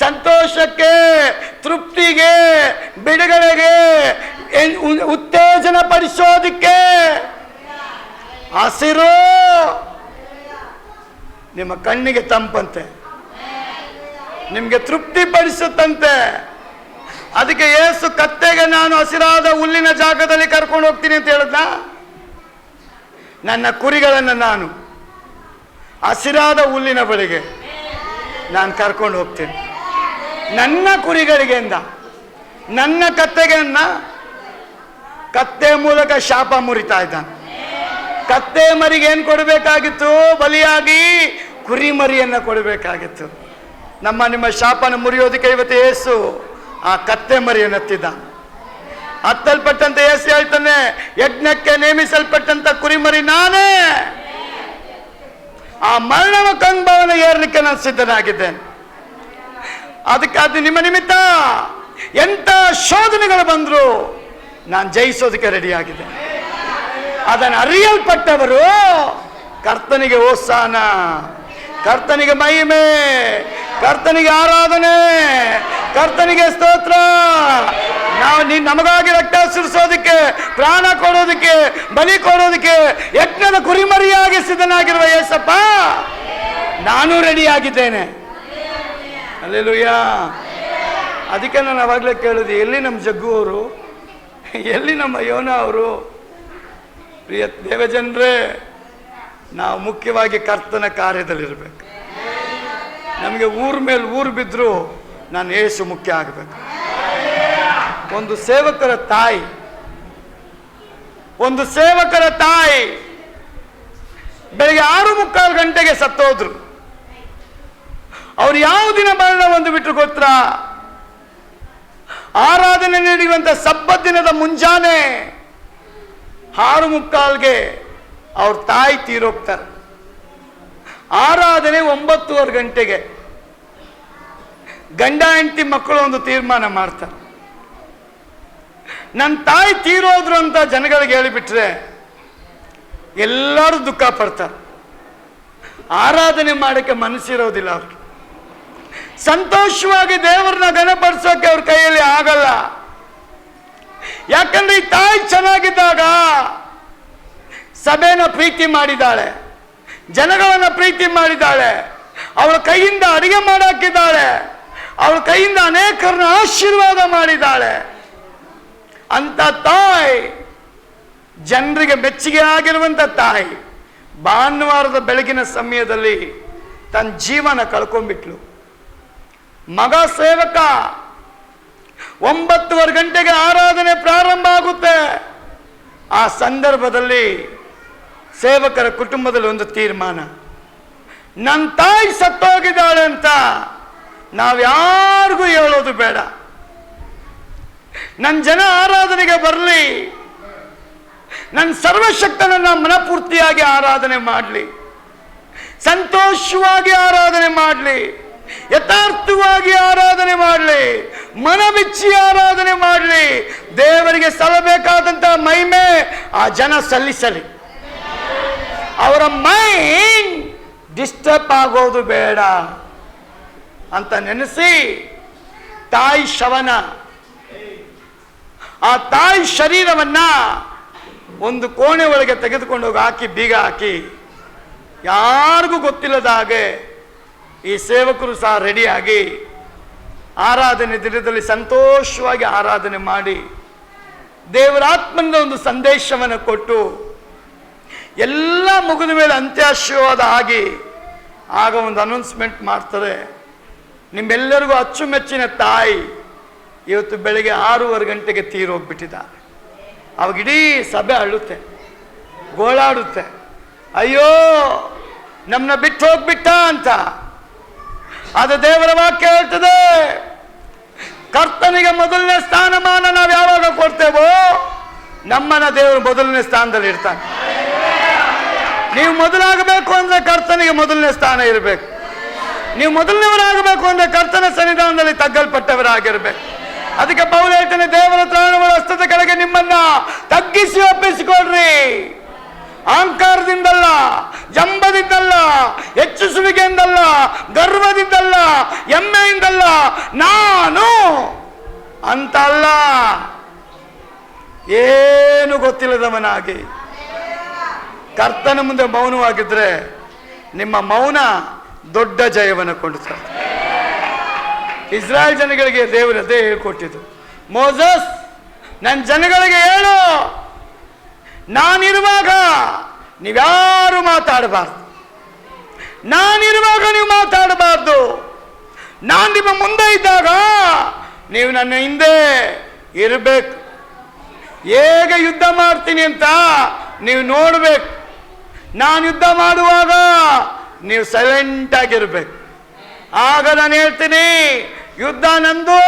ಸಂತೋಷಕ್ಕೆ, ತೃಪ್ತಿಗೆ, ಬಿಡುಗಡೆಗೆ, ಉತ್ತೇಜನ ಪಡಿಸೋದಕ್ಕೆ. ಹಸಿರು ನಿಮ್ಮ ಕಣ್ಣಿಗೆ ತಂಪಂತೆ, ನಿಮಗೆ ತೃಪ್ತಿ ಪಡಿಸುತ್ತಂತೆ. ಅದಕ್ಕೆ ಯೇಸು ಕತ್ತೆಗೆ ನಾನು ಹಸಿರಾದ ಹುಲ್ಲಿನ ಜಾಗದಲ್ಲಿ ಕರ್ಕೊಂಡು ಹೋಗ್ತೀನಿ ಅಂತ ಹೇಳಿದ್ನ. ನನ್ನ ಕುರಿಗಳನ್ನು ನಾನು ಹಸಿರಾದ ಹುಲ್ಲಿನ ಬಳಿಗೆ ನಾನು ಕರ್ಕೊಂಡು ಹೋಗ್ತೀನಿ. ನನ್ನ ಕುರಿಗಳಿಗೆ ಅಂದ, ನನ್ನ ಕತ್ತೆಗೆ ಕತ್ತೆ ಮೂಲಕ ಶಾಪ ಮುರಿತಾ ಇದ್ದಾನೆ. ಕತ್ತೆ ಮರಿಗೆ ಏನು ಕೊಡಬೇಕಾಗಿತ್ತು? ಬಲಿಯಾಗಿ ಕುರಿ ಮರಿಯನ್ನು ಕೊಡಬೇಕಾಗಿತ್ತು. ನಿಮ್ಮ ಶಾಪನ ಮುರಿಯೋದಕ್ಕೆ ಇವತ್ತು ಯೇಸು ಆ ಕತ್ತೆ ಮರಿಯನ್ನು ಹತ್ತಿದ್ದ. ಹತ್ತಲ್ಪಟ್ಟಂತೆ ಯೇಸು ಹೇಳ್ತಾನೆ, ಯಜ್ಞಕ್ಕೆ ನೇಮಿಸಲ್ಪಟ್ಟಂತ ಕುರಿಮರಿ ನಾನೇ. ಆ ಮರಣವ ಕಂಬವನ ಏರ್ಲಿಕ್ಕೆ ನಾನು ಸಿದ್ಧನಾಗಿದ್ದೇನೆ. ಅದಕ್ಕೆ ಅದು ನಿಮ್ಮ ನಿಮಿತ್ತ ಎಂತ ಶೋಧನೆಗಳು ಬಂದ್ರು ನಾನು ಜಯಿಸೋದಕ್ಕೆ ರೆಡಿಯಾಗಿದೆ. ಅದನ್ನು ಅರಿಯಲ್ಪಟ್ಟವರು ಕರ್ತನಿಗೆ ಹೋಸಾನ, ಕರ್ತನಿಗೆ ಮಹಿಮೆ, ಕರ್ತನಿಗೆ ಆರಾಧನೆ, ಕರ್ತನಿಗೆ ಸ್ತೋತ್ರ. ನಾವು ನಮಗಾಗಿ ರಕ್ತ ಸುರಿಸೋದಕ್ಕೆ, ಪ್ರಾಣ ಕೊಡೋದಕ್ಕೆ, ಬಲಿ ಕೊಡೋದಕ್ಕೆ ಯಜ್ಞದ ಕುರಿಮರಿಯಾಗಿ ಸಿದ್ಧನಾಗಿರುವ ಯೇಸಪ್ಪ ನಾನು ರೆಡಿಯಾಗಿದ್ದೇನೆ. ಹಲ್ಲೆಲೂಯಾ. ಅದಕ್ಕೆ ನಾನು ಅವಾಗಲೇ ಕೇಳಿದೆ, ಎಲ್ಲಿ ನಮ್ಮ ಜಗ್ಗು ಅವರು, ಎಲ್ಲಿ ನಮ್ಮ ಯೋನ ಅವರು? ಪ್ರಿಯ ದೇವಜನರೇ, ನಾವು ಮುಖ್ಯವಾಗಿ ಕರ್ತನ ಕಾರ್ಯದಲ್ಲಿರಬೇಕು. ನಮಗೆ ಊರ ಮೇಲೆ ಊರು ಬಿದ್ದರೂ ನಾನು ಯೇಸು ಮುಖ್ಯ ಆಗಬೇಕು. ಒಂದು ಸೇವಕರ ತಾಯಿ ಬೆಳಿಗ್ಗೆ 6:45 ಗಂಟೆಗೆ ಸತ್ತೋದ್ರು. ಅವ್ರು ಯಾವ ದಿನ ಮರಣ ಒಂದು ಬಿಟ್ಟರು ಗೊತ್ತಾ? ಆರಾಧನೆ ನಡೆಯುವಂತ ಸಬ್ಬತ್ ದಿನದ ಮುಂಜಾನೆ 6:45ಗೆ ಅವ್ರ ತಾಯಿ ತೀರೋಗ್ತಾರೆ. ಆರಾಧನೆ 9:30 ಗಂಟೆಗೆ. ಗಂಡ ಹೆಂಡತಿ ಮಕ್ಕಳು ಒಂದು ತೀರ್ಮಾನ ಮಾಡ್ತಾರೆ, ನನ್ನ ತಾಯಿ ತೀರೋದ್ರು ಅಂತ ಜನಗಳಿಗೆ ಹೇಳಿಬಿಟ್ರೆ ಎಲ್ಲರೂ ದುಃಖ ಪಡ್ತಾರೆ. ಆರಾಧನೆ ಮಾಡಕ್ಕೆ ಮನಸ್ಸಿರೋದಿಲ್ಲ ಅವ್ರಿಗೆ. ಸಂತೋಷವಾಗಿ ದೇವರನ್ನ ಘನಪಡಿಸೋಕೆ ಅವ್ರ ಕೈಯಲ್ಲಿ ಆಗಲ್ಲ. ಯಾಕಂದ್ರೆ ಈ ತಾಯಿ ಚೆನ್ನಾಗಿದ್ದಾಗ ಸಭೆನ ಪ್ರೀತಿ ಮಾಡಿದ್ದಾಳೆ, ಜನಗಳನ್ನ ಪ್ರೀತಿ ಮಾಡಿದ್ದಾಳೆ, ಅವಳ ಕೈಯಿಂದ ಅಡಿಗೆ ಮಾಡಾಕಿದ್ದಾಳೆ, ಅವಳ ಕೈಯಿಂದ ಅನೇಕರನ್ನ ಆಶೀರ್ವಾದ ಮಾಡಿದ್ದಾಳೆ. ಅಂತ ತಾಯಿ, ಜನರಿಗೆ ಮೆಚ್ಚುಗೆ ಆಗಿರುವಂತ ತಾಯಿ, ಭಾನುವಾರದ ಬೆಳಗಿನ ಸಮಯದಲ್ಲಿ ತನ್ನ ಜೀವನ ಕಳ್ಕೊಂಡ್ಬಿಟ್ಲು. ಮಗ ಸೇವಕ 9:30 ಗಂಟೆಗೆ ಆರಾಧನೆ ಪ್ರಾರಂಭ ಆಗುತ್ತೆ. ಆ ಸಂದರ್ಭದಲ್ಲಿ ಸೇವಕರ ಕುಟುಂಬದಲ್ಲಿ ಒಂದು ತೀರ್ಮಾನ, ನನ್ನ ತಾಯಿ ಸತ್ತೋಗಿದ್ದಾಳೆ ಅಂತ ನಾವ್ಯಾರಿಗೂ ಹೇಳೋದು ಬೇಡ. ನನ್ನ ಜನ ಆರಾಧನೆಗೆ ಬರಲಿ, ನನ್ನ ಸರ್ವಶಕ್ತನನ್ನ ಮನಪೂರ್ತಿಯಾಗಿ ಆರಾಧನೆ ಮಾಡಲಿ, ಸಂತೋಷವಾಗಿ ಆರಾಧನೆ ಮಾಡಲಿ, ಯಥಾರ್ಥವಾಗಿ ಆರಾಧನೆ ಮಾಡಲಿ, ಮನಬಿಚ್ಚಿ ಆರಾಧನೆ ಮಾಡಲಿ. ದೇವರಿಗೆ ಸಲ್ಲಬೇಕಾದಂತಹ ಮಹಿಮೆ ಆ ಜನ ಸಲ್ಲಿಸಲಿ. ಅವರ ಮೈಂಡ್ ಡಿಸ್ಟರ್ಬ್ ಆಗೋದು ಬೇಡ ಅಂತ ನೆನೆಸಿ ತಾಯಿ ಶವನ, ಆ ತಾಯಿ ಶರೀರವನ್ನ ಒಂದು ಕೋಣೆ ಒಳಗೆ ತೆಗೆದುಕೊಂಡು ಹೋಗಿ ಹಾಕಿ, ಬೀಗ ಹಾಕಿ, ಯಾರಿಗೂ ಗೊತ್ತಿಲ್ಲದ ಹಾಗೆ ಈ ಸೇವಕರು ಸಹ ರೆಡಿಯಾಗಿ ಆರಾಧನೆ ದಿನದಲ್ಲಿ ಸಂತೋಷವಾಗಿ ಆರಾಧನೆ ಮಾಡಿ ದೇವರ ಆತ್ಮನ ಒಂದು ಸಂದೇಶವನ್ನು ಕೊಟ್ಟು ಎಲ್ಲ ಮುಗಿದ ಮೇಲೆ ಅಂತ್ಯಾಶೀರ್ವಾದ ಆಗಿ ಆಗ ಒಂದು ಅನೌನ್ಸ್ಮೆಂಟ್ ಮಾಡ್ತಾರೆ. ನಿಮ್ಮೆಲ್ಲರಿಗೂ ಅಚ್ಚುಮೆಚ್ಚಿನ ತಾಯಿ ಇವತ್ತು ಬೆಳಗ್ಗೆ 6:15 ಗಂಟೆಗೆ ತೀರೋಗ್ಬಿಟ್ಟಿದ್ದಾರೆ. ಅವಾಗ ಇಡೀ ಸಭೆ ಅಳುತ್ತೆ, ಗೋಳಾಡುತ್ತೆ, ಅಯ್ಯೋ ನಮ್ಮನ್ನ ಬಿಟ್ಟು ಹೋಗ್ಬಿಟ್ಟ ಅಂತ. ಅದು ದೇವರ ವಾಕ್ಯ ಹೇಳ್ತದೆ. ಕರ್ತನಿಗೆ ಮೊದಲನೇ ಸ್ಥಾನಮಾನ ನಾವು ಯಾವಾಗ ಕೊಡ್ತೇವೋ ನಮ್ಮನ್ನ ದೇವರು ಮೊದಲನೇ ಸ್ಥಾನದಲ್ಲಿ ಇರ್ತಾನೆ. ನೀವು ಮೊದಲಾಗಬೇಕು ಅಂದ್ರೆ ಕರ್ತನಿಗೆ ಮೊದಲನೇ ಸ್ಥಾನ ಇರಬೇಕು. ನೀವು ಮೊದಲನೇವರಾಗಬೇಕು ಅಂದ್ರೆ ಕರ್ತನ ಸನ್ನಿಧಾನದಲ್ಲಿ ತಗ್ಗಲ್ಪಟ್ಟವರಾಗಿರ್ಬೇಕು. ಅದಕ್ಕೆ ಪೌಲ ಹೇಳ್ತಾನೆ, ದೇವರ ತ್ರಾಣಗಳ ಹಸ್ತದ ಕೆಳಗೆ ನಿಮ್ಮನ್ನ ತಗ್ಗಿಸಿ ಒಪ್ಪಿಸಿಕೊಡ್ರಿ. ಅಹಂಕಾರದಿಂದಲ್ಲ, ಜಂಬದಿಂದಲ್ಲ, ಹೆಚ್ಚಿಸುವಿಕೆಯಿಂದಲ್ಲ, ಗರ್ವದಿಂದಲ್ಲ, ಹೆಮ್ಮೆಯಿಂದಲ್ಲ, ನಾನು ಅಂತ ಅಲ್ಲ, ಏನು ಗೊತ್ತಿಲ್ಲದವನಾಗಿ ಕರ್ತನ ಮುಂದೆ ಮೌನವಾಗಿದ್ರೆ ನಿಮ್ಮ ಮೌನ ದೊಡ್ಡ ಜಯವನ್ನು ಕೊಂಡುತ್ತಾರೆ. ಇಸ್ರಾಯೇಲ್ ಜನಗಳಿಗೆ ದೇವರು ಅದೇ ಹೇಳ್ಕೊಟ್ಟಿದ್ದು. ಮೋಸಸ್, ನನ್ನ ಜನಗಳಿಗೆ ಹೇಳು, ನಾನಿರುವಾಗ ನೀವ್ಯಾರು ಮಾತಾಡಬಾರ್ದು, ನಾನಿರುವಾಗ ನೀವು ಮಾತಾಡಬಾರ್ದು, ನಾನು ನಿಮ್ಮ ಮುಂದೆ ಇದ್ದಾಗ ನೀವು ನನ್ನ ಹಿಂದೆ ಇರಬೇಕು. ಹೇಗೆ ಯುದ್ಧ ಮಾಡ್ತೀನಿ ಅಂತ ನೀವು ನೋಡ್ಬೇಕು. ನಾನು ಯುದ್ಧ ಮಾಡುವಾಗ ನೀವು ಸೈಲೆಂಟ್ ಆಗಿರ್ಬೇಕು. ಆಗ ನಾನು ಹೇಳ್ತೀನಿ, ಯುದ್ಧ ನಂದು,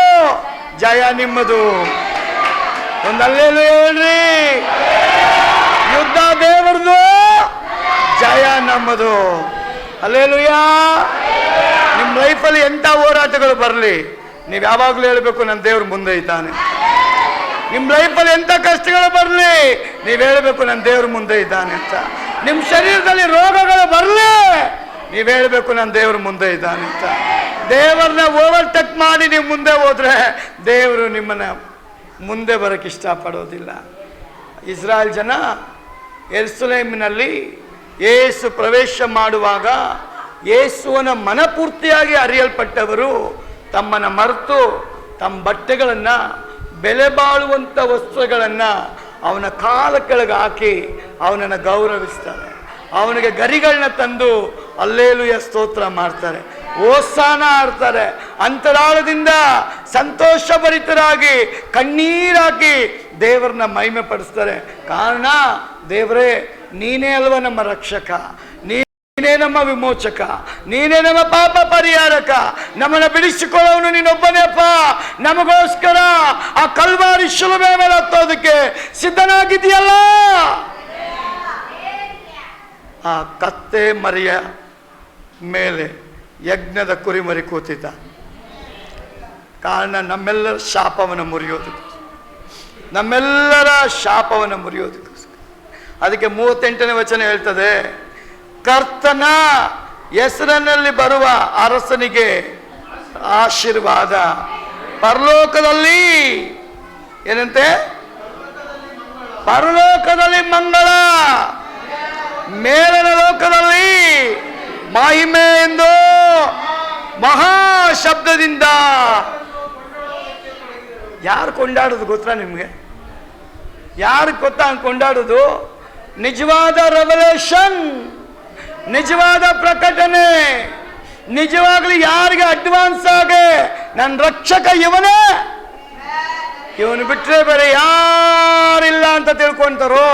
ಜಯ ನಿಮ್ಮದು. ಒಂದಲ್ಲೇಲು ಹೇಳ್ರಿ, ಯುದ್ಧ ದೇವರದು, ಜಯ ನಮ್ಮದು. ಅಲ್ಲೇಲುಯ್ಯ. ನಿಮ್ಮ ಲೈಫಲ್ಲಿ ಎಂಥ ಹೋರಾಟಗಳು ಬರಲಿ, ನೀವು ಯಾವಾಗಲೂ ಹೇಳಬೇಕು, ನನ್ನ ದೇವ್ರ ಮುಂದೆ ಇದ್ದಾನೆ. ನಿಮ್ಮ ಲೈಫಲ್ಲಿ ಎಂಥ ಕಷ್ಟಗಳು ಬರಲಿ, ನೀವು ಹೇಳಬೇಕು, ನನ್ನ ದೇವ್ರ ಮುಂದೆ ಇದ್ದಾನೆ ಅಂತ. ನಿಮ್ಮ ಶರೀರದಲ್ಲಿ ರೋಗಗಳು ಬರಲಿ, ನೀವು ಹೇಳಬೇಕು, ನನ್ನ ದೇವ್ರ ಮುಂದೆ ಇದ್ದಾನೆ ಅಂತ. ದೇವರನ್ನ ಓವರ್ಟೇಕ್ ಮಾಡಿ ನೀವು ಮುಂದೆ ಹೋದ್ರೆ ದೇವರು ನಿಮ್ಮನ್ನ ಮುಂದೆ ಬರೋಕ್ಕೆ ಇಷ್ಟಪಡೋದಿಲ್ಲ. ಇಸ್ರಾಯೇಲ್ ಜನ ಯೆರೂಸಲೇಮಿನಲ್ಲಿ ಯೇಸು ಪ್ರವೇಶ ಮಾಡುವಾಗ ಯೇಸುವನ ಮನಪೂರ್ತಿಯಾಗಿ ಅರಿಯಲ್ಪಟ್ಟವರು ತಮ್ಮನ್ನು ಮರೆತು ತಮ್ಮ ಬಟ್ಟೆಗಳನ್ನು, ಬೆಲೆ ಬಾಳುವಂಥ ವಸ್ತ್ರಗಳನ್ನು ಅವನ ಕಾಲ ಕೆಳಗೆ ಹಾಕಿ ಅವನನ್ನು ಗೌರವಿಸ್ತಾರೆ. ಅವನಿಗೆ ಗರಿಗಳನ್ನ ತಂದು ಹಲ್ಲೆಲೂಯಾ ಸ್ತೋತ್ರ ಮಾಡ್ತಾರೆ, ಓಸಾನ ಆಡ್ತಾರೆ. ಅಂತರಾಳದಿಂದ ಸಂತೋಷ ಭರಿತರಾಗಿ ಕಣ್ಣೀರಾಕಿ ದೇವರನ್ನ ಮಹಿಮೆ ಪಡಿಸ್ತಾರೆ. ಕಾರಣ, ದೇವರೇ ನೀನೇ ಅಲ್ವ ನಮ್ಮ ರಕ್ಷಕ, ನೀನೇ ನಮ್ಮ ವಿಮೋಚಕ, ನೀನೇ ನಮ್ಮ ಪಾಪ ಪರಿಹಾರಕ, ನಮ್ಮನ್ನ ಬಿಡಿಸಿಕೊಳ್ಳೋನು ನೀನೊಬ್ಬನೇಪ್ಪ. ನಮಗೋಸ್ಕರ ಆ ಕಲ್ವಾರಿ ಶಿಲುಬೆ ಮೇಲೆ ಹತ್ತೋದಕ್ಕೆ ಸಿದ್ಧನಾಗಿದೆಯಲ್ಲ. ಆ ಕತ್ತೆ ಮರಿಯ ಮೇಲೆ ಯಜ್ಞದ ಕುರಿಮರಿ ಕೂತಿದ್ದ. ಕಾರಣ ನಮ್ಮೆಲ್ಲರ ಶಾಪವನ್ನು ಮುರಿಯೋದಕ್ಕೆ, ನಮ್ಮೆಲ್ಲರ ಶಾಪವನ್ನು ಮುರಿಯೋದಕ್ಕೋಸ್ಕರ. ಅದಕ್ಕೆ 38ನೇ ವಚನ ಹೇಳ್ತದೆ, ಕರ್ತನ ಹೆಸರಿನಲ್ಲಿ ಬರುವ ಅರಸನಿಗೆ ಆಶೀರ್ವಾದ, ಪರಲೋಕದಲ್ಲಿ ಏನಂತೆ, ಪರಲೋಕದಲ್ಲಿ ಮಂಗಳ, ಮೇಲಿನ ಲೋಕದಲ್ಲಿ ಮಹಿಮೆ ಎಂದು ಮಹಾ ಶಬ್ದದಿಂದ. ಯಾರು ಕೊಂಡಾಡೋದು ಗೊತ್ತಾ ನಿಮ್ಗೆ? ಯಾರು ಗೊತ್ತಾ ಕೊಂಡಾಡೋದು? ನಿಜವಾದ ರೆವಲೇಷನ್, ನಿಜವಾದ ಪ್ರಕಟಣೆ. ನಿಜವಾಗ್ಲೂ ಯಾರಿಗೆ ಅಡ್ವಾನ್ಸ್ ಆಗಿ ನನ್ನ ರಕ್ಷಕ ಇವನೇ, ಇವನು ಬಿಟ್ಟರೆ ಬೇರೆ ಯಾರಿಲ್ಲ ಅಂತ ತಿಳ್ಕೊಂತಾರೋ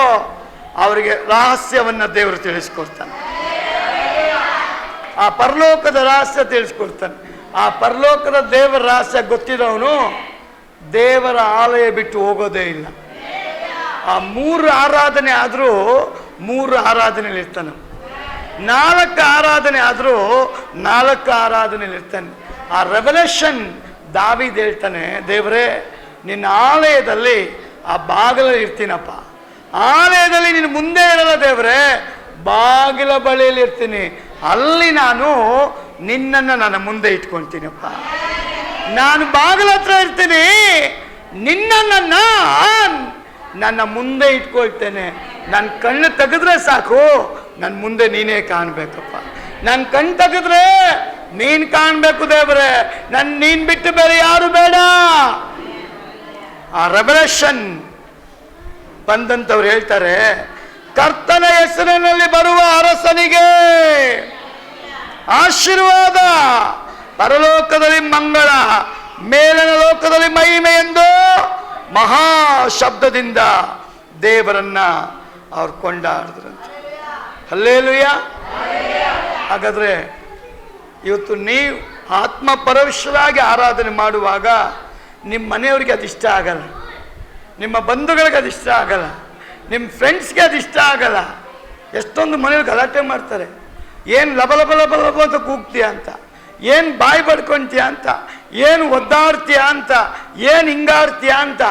ಅವರಿಗೆ ರಹಸ್ಯವನ್ನ ದೇವರು ತಿಳಿಸ್ಕೊಡ್ತಾನೆ. ಆ ಪರಲೋಕದ ರಹಸ್ಯ ತಿಳಿಸ್ಕೊಡ್ತಾನೆ. ಆ ಪರಲೋಕದ ದೇವರ ರಹಸ್ಯ ಗೊತ್ತಿರೋನು ದೇವರ ಆಲಯ ಬಿಟ್ಟು ಹೋಗೋದೇ ಇಲ್ಲ. ಆ 3 ಆರಾಧನೆ ಆದರೂ 3 ಆರಾಧನೆಯಲ್ಲಿ ಇರ್ತಾನೆ, 4 ಆರಾಧನೆ ಆದರೂ 4 ಆರಾಧನೆಯಲ್ಲಿ ಇರ್ತಾನೆ. ಆ ರೆವಲ್ಯೂಷನ್ ದಾವೀದ್ ಹೇಳ್ತಾನೆ, ದೇವರೇ ನಿನ್ನ ಆಲಯದಲ್ಲಿ ಆ ಬಾಗಿಲಲ್ಲಿ ಇರ್ತೀನಪ್ಪ, ಆಲಯದಲ್ಲಿ ನೀನು ಮುಂದೆ ಇರಲ್ಲ ದೇವರೇ, ಬಾಗಿಲ ಬಳಿಯಲ್ಲಿ ಇರ್ತೀನಿ, ಅಲ್ಲಿ ನಾನು ನಿನ್ನನ್ನು ನನ್ನ ಮುಂದೆ ಇಟ್ಕೊಳ್ತೀನಪ್ಪ. ನಾನು ಬಾಗಿಲ ಹತ್ರ ಇರ್ತೀನಿ, ನಿನ್ನನ್ನು ನನ್ನ ಮುಂದೆ ಇಟ್ಕೊಳ್ತೇನೆ. ನನ್ನ ಕಣ್ಣು ತೆಗೆದ್ರೆ ಸಾಕು, ನನ್ನ ಮುಂದೆ ನೀನೇ ಕಾಣಬೇಕಪ್ಪ. ನನ್ನ ಕಣ್ಣು ತೆಗೆದ್ರೆ ನೀನು ಕಾಣಬೇಕು ದೇವರೇ, ನೀನು ಬಿಟ್ಟು ಬೇರೆ ಯಾರು ಬೇಡ. ಆ ರೆವಲ್ಯೂಷನ್ ಬಂದಂಥವ್ರು ಹೇಳ್ತಾರೆ, ಕರ್ತನ ಹೆಸರಿನಲ್ಲಿ ಬರುವ ಅರಸನಿಗೆ ಆಶೀರ್ವಾದ, ಪರಲೋಕದಲ್ಲಿ ಮಂಗಳ, ಮೇಲಿನ ಲೋಕದಲ್ಲಿ ಮಹಿಮೆ ಎಂದು ಮಹಾ ಶಬ್ದದಿಂದ ದೇವರನ್ನ ಅವ್ರು ಕೊಂಡಾಡಿದ್ರಂತೆ. ಹಲ್ಲೆಲೂಯಾ. ಹಾಗಾದ್ರೆ ಇವತ್ತು ನೀವು ಆತ್ಮ ಪರವಶರಾಗಿ ಆರಾಧನೆ ಮಾಡುವಾಗ ನಿಮ್ಮ ಮನೆಯವರಿಗೆ ಅದು ಇಷ್ಟ ಆಗಲ್ಲ, ನಿಮ್ಮ ಬಂಧುಗಳಿಗೆ ಅದು ಇಷ್ಟ ಆಗಲ್ಲ, ನಿಮ್ಮ ಫ್ರೆಂಡ್ಸ್ಗೆ ಅದು ಇಷ್ಟ ಆಗಲ್ಲ. ಎಷ್ಟೊಂದು ಮನೆಯವ್ರು ಗಲಾಟೆ ಮಾಡ್ತಾರೆ, ಏನು ಲಬ ಲಬ ಲಬ ಲಬ ಅಂತ ಕೂಗ್ತೀಯ ಅಂತ, ಏನು ಬಾಯಿ ಬಡ್ಕೊಂತೀಯ ಅಂತ, ಏನು ಒದ್ದಾಡ್ತೀಯ ಅಂತ, ಏನು ಹಿಂಗಾಡ್ತೀಯ ಅಂತ.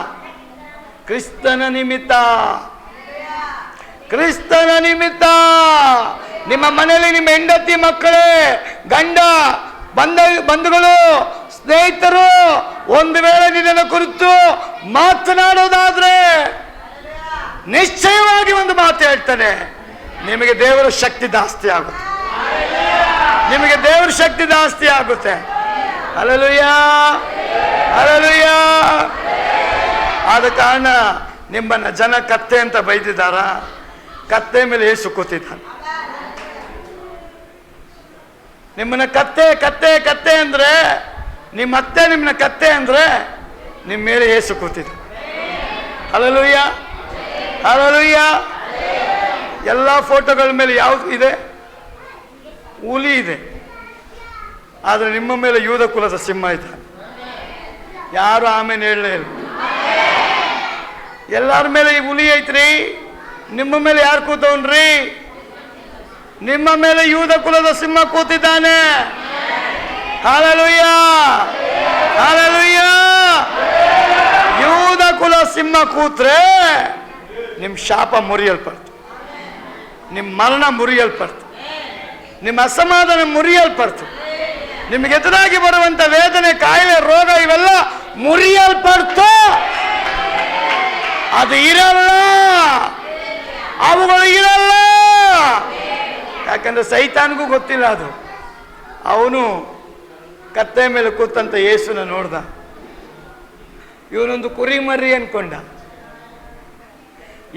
ಕ್ರಿಸ್ತನ ನಿಮಿತ್ತ, ಕ್ರಿಸ್ತನ ನಿಮಿತ್ತ ನಿಮ್ಮ ಮನೆಯಲ್ಲಿ ನಿಮ್ಮ ಹೆಂಡತಿ ಮಕ್ಕಳೇ, ಗಂಡ, ಬಂಧುಗಳು, ಸ್ನೇಹಿತರು ಒಂದು ವೇಳೆ ನಿನ್ನನ್ನು ಕುರಿತು ಮಾತನಾಡೋದಾದ್ರೆ ನಿಶ್ಚಯವಾಗಿ ಒಂದು ಮಾತು ಹೇಳ್ತಾನೆ, ನಿಮಗೆ ದೇವರ ಶಕ್ತಿ ಜಾಸ್ತಿ ಆಗುತ್ತೆ, ನಿಮಗೆ ದೇವರ ಶಕ್ತಿ ಜಾಸ್ತಿ ಆಗುತ್ತೆ. Hallelujah, hallelujah. ಆದ ಕಾರಣ ನಿಮ್ಮನ್ನ ಜನ ಕತ್ತೆ ಅಂತ ಬೈದಿದ್ದಾರ, ಕತ್ತೆ ಮೇಲೆ ಯೇಸು ಕೂತಿದ್ದಾನೆ. ನಿಮ್ಮನ್ನ ಕತ್ತೆ ಕತ್ತೆ ಕತ್ತೆ ಅಂದ್ರೆ, ನಿಮ್ಮ ಅತ್ತೆ ನಿಮ್ಮನ್ನ ಕತ್ತೆ ಅಂದ್ರೆ ನಿಮ್ಮ ಮೇಲೆ ಯೇಸು ಕೂತಿದ್ದ. Hallelujah, hallelujah. ಎಲ್ಲ ಫೋಟೋಗಳ ಮೇಲೆ ಯಾವುದು ಇದೆ? ಹುಲಿ ಇದೆ, ಆದರೆ ನಿಮ್ಮ ಮೇಲೆ ಯೂದ ಕುಲದ ಸಿಂಹ ಇದೆ. ಯಾರು ಆಮೇಲೆ ಹೇಳಲೇ ಇಲ್ಲ. ಎಲ್ಲರ ಮೇಲೆ ಈ ಹುಲಿ ಐತ್ರಿ, ನಿಮ್ಮ ಮೇಲೆ ಯಾರು ಕೂತವನ್ರಿ? ನಿಮ್ಮ ಮೇಲೆ ಯೂದ ಕುಲದ ಸಿಂಹ ಕೂತಿದ್ದಾನೆ. Hallelujah, hallelujah. ಯೂದ ಕುಲ ಸಿಂಹ ಕೂತ್ರೆ ನಿಮ್ಮ ಶಾಪ ಮುರಿಯಲ್ಪಡ್ತು, ನಿಮ್ಮ ಮರಣ ಮುರಿಯಲ್ಪಡ್ತು, ನಿಮ್ಮ ಅಸಮಾಧಾನ ಮುರಿಯಲ್ಪಡ್ತು, ನಿಮಗೆ ಎದುರಾಗಿ ಬರುವಂತ ವೇದನೆ, ಕಾಯಿಲೆ, ರೋಗ ಇವೆಲ್ಲ ಮುರಿಯಲ್ಪಡ್ತು. ಅದು ಇರಲ್ಲ, ಅವುಗಳು ಇರಲ್ಲ. ಯಾಕಂದ್ರೆ ಸೈತಾನ್ಗೂ ಗೊತ್ತಿಲ್ಲ ಅದು. ಅವನು ಕತ್ತೆ ಮೇಲೆ ಕೂತಂತ ಯೇಸುನ ನೋಡ್ದ, ಇವನೊಂದು ಕುರಿ ಮರಿ ಅನ್ಕೊಂಡ.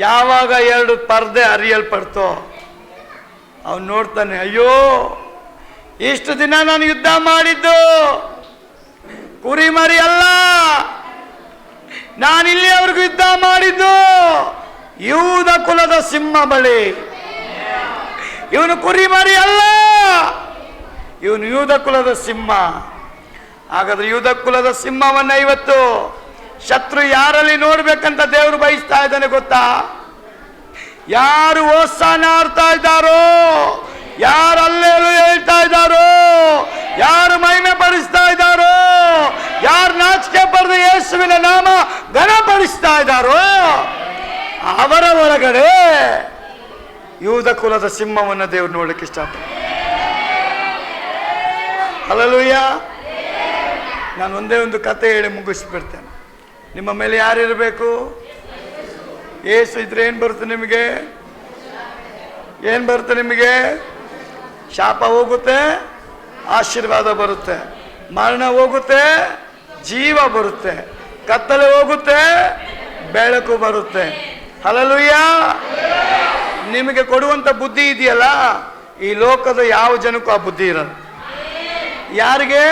ಯಾವಾಗ 2 ಪರ್ದೆ ಅರಿಯಲ್ಪಡ್ತೋ ಅವನು ನೋಡ್ತಾನೆ, ಅಯ್ಯೋ ಇಷ್ಟು ದಿನ ನಾನು ಯುದ್ಧ ಮಾಡಿದ್ದು ಕುರಿ ಮರಿ ಅಲ್ಲ, ನಾನಿಲ್ಲಿ ಅವ್ರಿಗೂ ಯುದ್ಧ ಮಾಡಿದ್ದು ಯೂದ ಕುಲದ ಸಿಂಹ ಬಳಿ. ಇವನು ಕುರಿ ಮರಿ ಅಲ್ಲ, ಇವನು ಯೂದ ಕುಲದ ಸಿಂಹ. ಹಾಗಾದ್ರೆ ಯೂದ ಕುಲದ ಸಿಂಹವನ್ನ ಇವತ್ತು ಶತ್ರು ಯಾರಲ್ಲಿ ನೋಡ್ಬೇಕಂತ ದೇವರು ಬಯಸ್ತಾ ಇದ್ದಾನೆ ಗೊತ್ತಾ? ಯಾರು ಓಸಾನ ಆಡ್ತಾ ಇದ್ದಾರೋ, ಯಾರು ಅಲ್ಲೇಲು ಹೇಳ್ತಾ ಇದ್ದಾರೋ, ಯಾರು ಮಹಿಮೆ ಪಡಿಸ್ತಾ ಇದ್ದಾರೋ, ಯಾರು ನಾಚಿಕೆ ಪಡೆದು ಯೇಸುವಿನ ನಾಮ ಘನಪಡಿಸ್ತಾ ಇದ್ದಾರೋ ಅವರ ಒಳಗಡೆ ಯೂದ ಕುಲದ ಸಿಂಹವನ್ನು ದೇವರು ನೋಡಲಿಕ್ಕೆ ಇಷ್ಟಪಡ್ತಾರೆ. ಹಲ್ಲೆಲೂಯಾ. ನಾನು ಒಂದೇ ಒಂದು ಕತೆ ಹೇಳಿ ಮುಗಿಸ್ಬಿಡ್ತೇನೆ. ನಿಮ್ಮ ಮೇಲೆ ಯಾರಿರಬೇಕು? ಯೇಸು ಇದ್ರೆ ಏನು ಬರುತ್ತೆ ನಿಮಗೆ? ಏನು ಬರುತ್ತೆ ನಿಮಗೆ? ಶಾಪ ಹೋಗುತ್ತೆ, ಆಶೀರ್ವಾದ ಬರುತ್ತೆ. ಮರಣ ಹೋಗುತ್ತೆ, ಜೀವ ಬರುತ್ತೆ. ಕತ್ತಲೆ ಹೋಗುತ್ತೆ, ಬೆಳಕು ಬರುತ್ತೆ. ಹಲ್ಲೆಲೂಯಾ. ನಿಮಗೆ ಕೊಡುವಂತ ಬುದ್ಧಿ ಇದೆಯಲ್ಲ, ಈ ಲೋಕದ ಯಾವ ಜನಕ್ಕೂ ಆ ಬುದ್ಧಿ ಇರಲ್ಲ. ಯಾರಿಗೆ?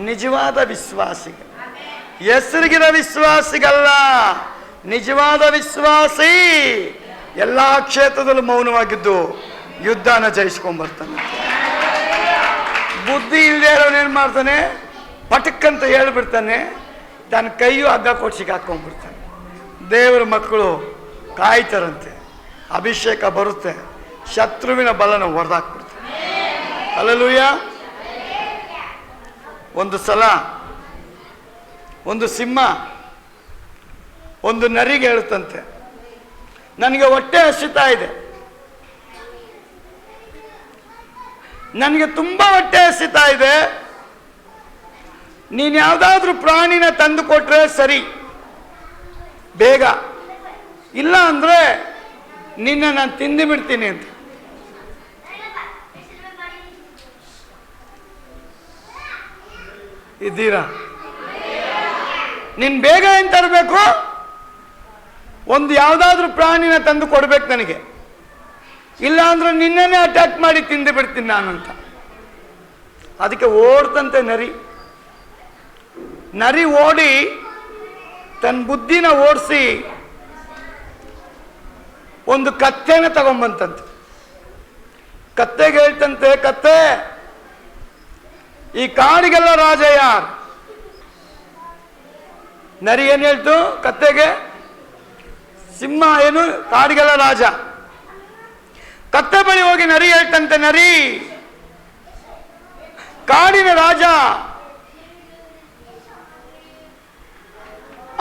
ನಿಜವಾದ ವಿಶ್ವಾಸಿಗೆ. ಹೆಸರಿಗಿನ ವಿಶ್ವಾಸಿಗಲ್ಲ, ನಿಜವಾದ ವಿಶ್ವಾಸಿ ಎಲ್ಲಾ ಕ್ಷೇತ್ರದಲ್ಲೂ ಮೌನವಾಗಿದ್ದು ಯುದ್ಧನ ಜಯಿಸ್ಕೊಂಡ್ಬರ್ತಾನೆ. ಬುದ್ಧಿ ಇಲ್ಲದೆ ಇರೋನು ಏನ್ ಮಾಡ್ತಾನೆ? ಪಟಕ್ಕಂತ ಹೇಳ್ಬಿಡ್ತಾನೆ, ತನ್ನ ಕೈಯು ಹಗ್ಗ ಕೊಡ್ಸಿಗೆ ಹಾಕೊಂಡ್ಬಿಡ್ತಾನೆ. ದೇವರ ಮಕ್ಕಳು ಕಾಯ್ತಾರಂತೆ, ಅಭಿಷೇಕ ಬರುತ್ತೆ, ಶತ್ರುವಿನ ಬಲನ ಹೊಡೆದಾಕ್ಬಿಡ್ತಾರೆ. ಹಲ್ಲೆಲೂಯಾ. ಒಂದು ಸಲ ಒಂದು ಸಿಂಹ ಒಂದು ನರಿಗೆ ಹೇಳುತ್ತಂತೆ, ನನಗೆ ಹೊಟ್ಟೆ ಹಸಿತಾ ಇದೆ, ನನಗೆ ತುಂಬಾ ಹೊಟ್ಟೆ ಹಸಿತಾ ಇದೆ, ನೀನು ಯಾವುದಾದ್ರೂ ಪ್ರಾಣಿನ ತಂದು ಕೊಟ್ರೆ ಸರಿ ಬೇಗ, ಇಲ್ಲ ಅಂದ್ರೆ ನಿನ್ನ ನಾನು ತಿಂದು ಬಿಡ್ತೀನಿ ಅಂತ. ಇದ್ದೀರಾ? ನೀನ್ ಬೇಗ ಏನ್ ತರಬೇಕು? ಒಂದು ಯಾವುದಾದ್ರೂ ಪ್ರಾಣಿನ ತಂದು ಕೊಡ್ಬೇಕು ನನಗೆ, ಇಲ್ಲ ಅಂದ್ರೆ ನಿನ್ನೇ ಅಟ್ಯಾಕ್ ಮಾಡಿ ತಿಂದು ಬಿಡ್ತೀನಿ ನಾನು ಅಂತ. ಅದಕ್ಕೆ ಓಡ್ತಂತೆ ನರಿ. ನರಿ ಓಡಿ ತನ್ನ ಬುದ್ಧಿನ ಓಡಿಸಿ ಒಂದು ಕತ್ತೆನ ತಗೊಂಬಂತಂತೆ. ಕತ್ತೆಗೆ ಹೇಳ್ತಂತೆ, ಕತ್ತೆ ಈ ಕಾಡಿಗೆಲ್ಲ ರಾಜ ಯಾರು? ನರಿ ಏನು ಹೇಳ್ತು ಕತ್ತೆಗೆ? ಸಿಂಹ ಏನು ಕಾಡಿಗೆಲ್ಲ ರಾಜ. ಕತ್ತೆ ಬಳಿ ಹೋಗಿ ನರಿ ಹೇಳ್ತಂತೆ, ನರಿ ಕಾಡಿನ ರಾಜ,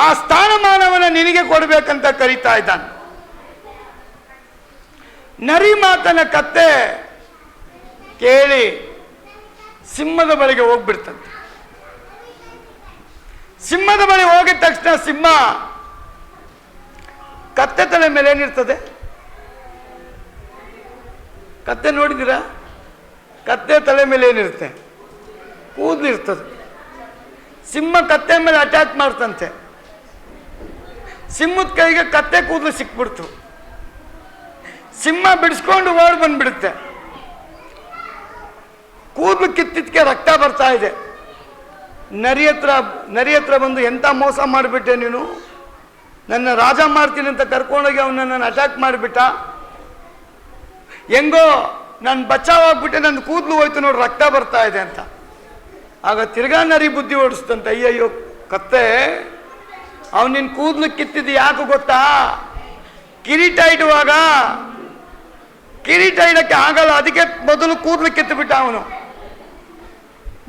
ಆ ಸ್ಥಾನಮಾನವನ್ನ ನಿನಗೆ ಕೊಡ್ಬೇಕಂತ ಕರೀತಾ ಇದ್ದಾನೆ. ನರಿ ಮಾತನ್ನ ಕತ್ತೆ ಕೇಳಿ ಸಿಂಹದ ಬಳಿಗೆ ಹೋಗ್ಬಿಡ್ತಂತೆ. ಸಿಂಹದ ಬಳಿ ಹೋಗಿದ ತಕ್ಷಣ ಸಿಂಹ ಕತ್ತೆ ತಲೆ ಮೇಲೆ ಏನಿರ್ತದೆ? ಕತ್ತೆ ನೋಡಿದ್ದೀರಾ? ಕತ್ತೆ ತಲೆ ಮೇಲೆ ಏನಿರುತ್ತೆ? ಕೂದಲು ಇರ್ತದೆ. ಸಿಂಹ ಕತ್ತೆ ಮೇಲೆ ಅಟ್ಯಾಕ್ ಮಾಡ್ತಂತೆ. ಸಿಂಹದ ಕೈಗೆ ಕತ್ತೆ ಕೂದಲು ಸಿಕ್ಬಿಡ್ತು. ಸಿಂಹ ಬಿಡಿಸ್ಕೊಂಡು ಓಡ್ ಬಂದ್ಬಿಡುತ್ತೆ. ಕೂದಲು ಕಿತ್ತಿದ್ಕೆ ರಕ್ತ ಬರ್ತಾ ಇದೆ. ನರಿ ಹತ್ರ ಬಂದು, ಎಂತ ಮೋಸ ಮಾಡಿಬಿಟ್ಟೆ ನೀನು, ನನ್ನ ರಾಜ ಮಾಡ್ತೀನಿ ಅಂತ ಕರ್ಕೊಂಡೋಗಿ ಅವನನ್ನು ಅಟ್ಯಾಕ್ ಮಾಡಿಬಿಟ್ಟ, ಹೆಂಗೋ ನಾನು ಬಚಾವಾಗ್ಬಿಟ್ಟೆ, ನನ್ನ ಕೂದಲು ಹೋಯ್ತು ನೋಡು, ರಕ್ತ ಬರ್ತಾ ಇದೆ ಅಂತ. ಆಗ ತಿರ್ಗಾ ನರಿ ಬುದ್ಧಿ ಓಡಿಸ್ತಂತೆ, ಅಯ್ಯಯ್ಯೋ ಕತ್ತೆ, ಅವನು ನಿನ್ನ ಕೂದಲು ಕಿತ್ತಿದ್ದು ಯಾಕೆ ಗೊತ್ತಾ? ಕಿರೀಟ ಇಡುವಾಗ ಕಿರೀಟ ಇಡಕ್ಕೆ ಆಗಲ್ಲ, ಅದಕ್ಕೆ ಮೊದಲು ಕೂದಲು ಕಿತ್ತು ಬಿಟ್ಟ ಅವನು.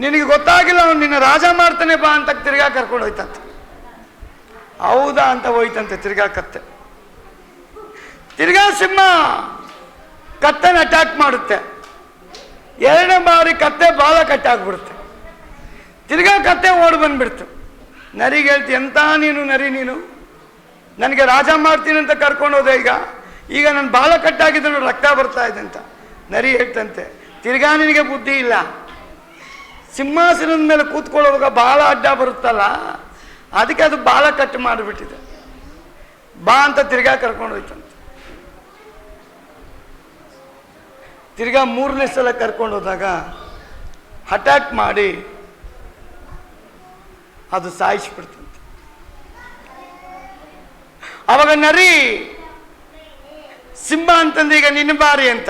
ನಿನಗೆ ಗೊತ್ತಾಗಿಲ್ಲ, ಅವನು ನಿನ್ನ ರಾಜ ಮಾಡ್ತಾನೆ ಬಾ ಅಂತ ತಿರ್ಗಾ ಕರ್ಕೊಂಡು ಹೋಯ್ತಂತೆ. ಹೌದಾ ಅಂತ ಹೋಯ್ತಂತೆ ತಿರ್ಗಾ ಕತ್ತೆ. ತಿರ್ಗಾ ಸಿಂಹ ಕತ್ತೆನ ಅಟ್ಯಾಕ್ ಮಾಡುತ್ತೆ. ಎರಡನೇ ಬಾರಿ ಕತ್ತೆ ಬಾಲ ಕಟ್ಟಾಗ್ಬಿಡುತ್ತೆ. ತಿರ್ಗಾ ಕತ್ತೆ ಓಡ್ ಬಂದ್ಬಿಡ್ತು. ನರಿಗೆ ಹೇಳ್ತಿ, ಎಂತ ನೀನು ನರಿ, ನೀನು ನನಗೆ ರಾಜ ಮಾಡ್ತೀನಿ ಅಂತ ಕರ್ಕೊಂಡು ಹೋದೆ, ಈಗ ನನ್ನ ಬಾಲ ಕಟ್ಟಾಗಿದ್ದು ನೋಡಿ, ರಕ್ತ ಬರ್ತಾ ಇದೆ ಅಂತ. ನರಿ ಹೇಳ್ತಂತೆ, ತಿರ್ಗಾ ನಿನಗೆ ಬುದ್ಧಿ ಇಲ್ಲ, ಸಿಂಹಾಸನದ ಮೇಲೆ ಕೂತ್ಕೊಳ್ಳುವಾಗ ಬಾಲ ಅಡ್ಡ ಬರುತ್ತಲ್ಲ, ಅದಕ್ಕೆ ಅದು ಬಾಲ ಕಟ್ ಮಾಡಿಬಿಟ್ಟಿದೆ, ಬಾ ಅಂತ ತಿರ್ಗಾ ಕರ್ಕೊಂಡು ಹೋಯ್ತಂತೆ. ತಿರ್ಗಾ 3ನೇ ಸಲ ಕರ್ಕೊಂಡು ಹೋದಾಗ ಅಟ್ಯಾಕ್ ಮಾಡಿ ಅದು ಸಾಯಿಸ್ಬಿಡ್ತಂತೆ. ಅವಾಗ ನರಿ ಸಿಂಹ ಅಂತಂದ್ರೆ ಈಗ ನಿನ್ನ ಬಾರಿ ಅಂತ.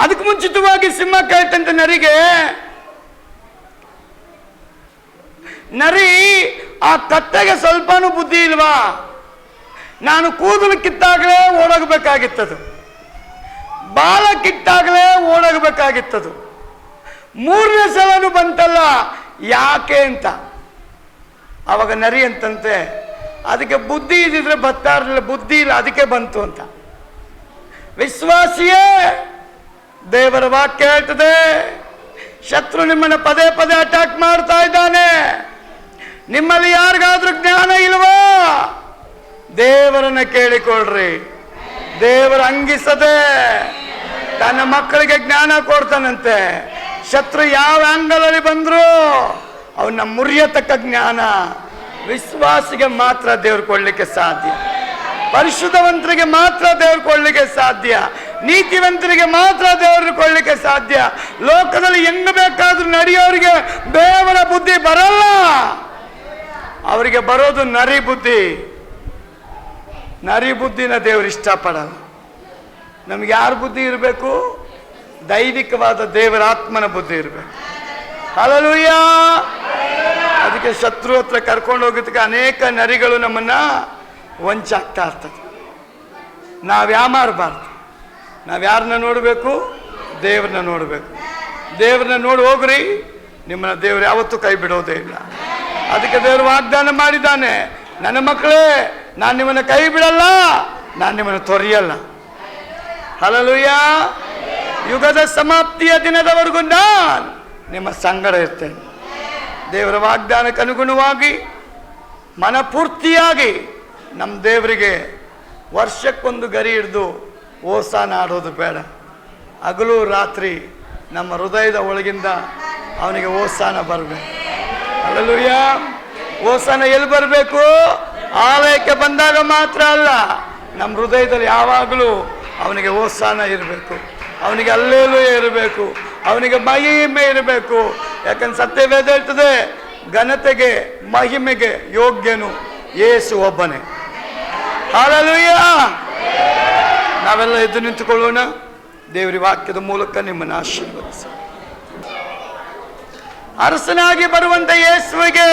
ಅದಕ್ಕೆ ಮುಂಚಿತವಾಗಿ ಸಿಂಹ ಕೇಳ್ತಂತೆ ನರಿಗೆ, ನರಿ ಆ ಕತ್ತೆಗೆ ಸ್ವಲ್ಪನೂ ಬುದ್ಧಿ ಇಲ್ವಾ? ನಾನು ಕೂದಲು ಕಿತ್ತಾಗಲೇ ಓಡೋಗ್ಬೇಕಾಗಿತ್ತದು, ಬಾಲ ಕಿತ್ತಾಗಲೇ ಓಡೋಗ್ಬೇಕಾಗಿತ್ತದು, 3ನೇ ಸಲನೂ ಬಂತಲ್ಲ, ಯಾಕೆ ಅಂತ. ಅವಾಗ ನರಿ ಅಂತಂತೆ, ಅದಕ್ಕೆ ಬುದ್ಧಿ ಇದ್ದಿದ್ರೆ ಬರ್ತಾ ಇರಲಿಲ್ಲ, ಬುದ್ಧಿ ಇಲ್ಲ ಅದಕ್ಕೆ ಬಂತು ಅಂತ. ವಿಶ್ವಾಸಿಯೇ, ದೇವರ ವಾಕ್ಯ ಹೇಳ್ತದೆ, ಶತ್ರು ನಿಮ್ಮನ್ನು ಪದೇ ಪದೇ ಅಟ್ಯಾಕ್ ಮಾಡ್ತಾ ಇದ್ದಾನೆ. ನಿಮ್ಮಲ್ಲಿ ಯಾರಿಗಾದ್ರೂ ಜ್ಞಾನ ಇಲ್ವಾ? ದೇವರನ್ನ ಕೇಳಿಕೊಳ್ಳ್ರಿ. ದೇವರ ಅಂಗಿಸದೆ ತನ್ನ ಮಕ್ಕಳಿಗೆ ಜ್ಞಾನ ಕೊಡ್ತಾನಂತೆ. ಶತ್ರು ಯಾವ ಆಂಗಲಲ್ಲಿ ಬಂದ್ರು ಅವನ್ನ ಮುರಿಯತಕ್ಕ ಜ್ಞಾನ ವಿಶ್ವಾಸಿಗೆ ಮಾತ್ರ ದೇವ್ರು ಕೊಡ್ಲಿಕ್ಕೆ ಸಾಧ್ಯ. ಪರಿಶುದ್ಧವಂತರಿಗೆ ಮಾತ್ರ ದೇವ್ರು ಕೊಡ್ಲಿಕ್ಕೆ ಸಾಧ್ಯ. ನೀತಿವಂತರಿಗೆ ಮಾತ್ರ ದೇವರು ಕೊಡ್ಲಿಕ್ಕೆ ಸಾಧ್ಯ. ಲೋಕದಲ್ಲಿ ಹೆಂಗ ಬೇಕಾದ್ರೂ ನಡೆಯೋರಿಗೆ ದೇವರ ಬುದ್ಧಿ ಬರಲ್ಲ, ಅವರಿಗೆ ಬರೋದು ನರಿ ಬುದ್ಧಿ. ನರಿ ಬುದ್ಧಿನ ದೇವರು ಇಷ್ಟಪಡಲ್ಲ. ನಮ್ಗೆ ಯಾರ ಬುದ್ಧಿ ಇರಬೇಕು? ದೈವಿಕವಾದ ದೇವರ ಆತ್ಮನ ಬುದ್ಧಿ ಇರಬೇಕು. ಹಲ್ಲೆಲೂಯಾ. ಅದಕ್ಕೆ ಶತ್ರು ಹತ್ರ ಕರ್ಕೊಂಡು ಹೋಗೋದಕ್ಕೆ ಅನೇಕ ನರಿಗಳು ನಮ್ಮನ್ನ ವಂಚಾಗ್ತಾ ಇರ್ತದೆ. ನಾವು ಯಾಮಾರಬಾರ್ದು. ನಾವು ಯಾರನ್ನ ನೋಡಬೇಕು? ದೇವ್ರನ್ನ ನೋಡಬೇಕು. ದೇವ್ರನ್ನ ನೋಡಿ ಹೋಗ್ರಿ, ನಿಮ್ಮನ್ನ ದೇವ್ರು ಯಾವತ್ತೂ ಕೈ ಬಿಡೋದೇ ಇಲ್ಲ. ಅದಕ್ಕೆ ದೇವರು ವಾಗ್ದಾನ ಮಾಡಿದ್ದಾನೆ, ನನ್ನ ಮಕ್ಕಳೇ, ನಾನು ನಿಮ್ಮನ್ನ ಕೈ ಬಿಡಲ್ಲ, ನಾನು ನಿಮ್ಮನ್ನು ತೊರೆಯಲ್ಲ. ಹಲ್ಲೆಲೂಯಾ. ಯುಗದ ಸಮಾಪ್ತಿಯ ದಿನದವರೆಗೂ ನಾನು ನಿಮ್ಮ ಸಂಗಡ ಇರ್ತೇನೆ. ದೇವರ ವಾಗ್ದಾನಕ್ಕೆ ಅನುಗುಣವಾಗಿ ಮನಪೂರ್ತಿಯಾಗಿ ನಮ್ಮ ದೇವರಿಗೆ ವರ್ಷಕ್ಕೊಂದು ಗರಿ ಹಿಡಿದು ಓಸಾನ ಆಡೋದು ಬೇಡ. ಹಗಲು ರಾತ್ರಿ ನಮ್ಮ ಹೃದಯದ ಒಳಗಿಂದ ಅವನಿಗೆ ಓಸಾನ ಬರಬೇಕು. ಹಲ್ಲೆಲೂಯಾ. ಓಸಾನ ಎಲ್ಲಿ ಬರಬೇಕು? ಆಲಯಕ್ಕೆ ಬಂದಾಗ ಮಾತ್ರ ಅಲ್ಲ, ನಮ್ಮ ಹೃದಯದಲ್ಲಿ ಯಾವಾಗಲೂ ಅವನಿಗೆ ಓಸಾನ ಇರಬೇಕು, ಅವನಿಗೆ ಹಲ್ಲೆಲೂಯಾ ಇರಬೇಕು, ಅವನಿಗೆ ಮಹಿಮೆ ಇರಬೇಕು. ಯಾಕಂದ್ರೆ ಸತ್ಯವೇದ ಹೇಳ್ತದೆ, ಘನತೆಗೆ ಮಹಿಮೆಗೆ ಯೋಗ್ಯನು ಯೇಸು ಒಬ್ಬನೇ. ಹಲ್ಲೆಲೂಯಾ. ನಾವೆಲ್ಲ ಎದ್ದು ನಿಂತುಕೊಳ್ಳೋಣ. ದೇವರ ವಾಕ್ಯದ ಮೂಲಕ ನಿಮ್ಮನ್ನು ಆಶೀರ್ವದಿಸಿ. ಅರಸನಾಗಿ ಬರುವಂತ ಯೇಸುವಿಗೆ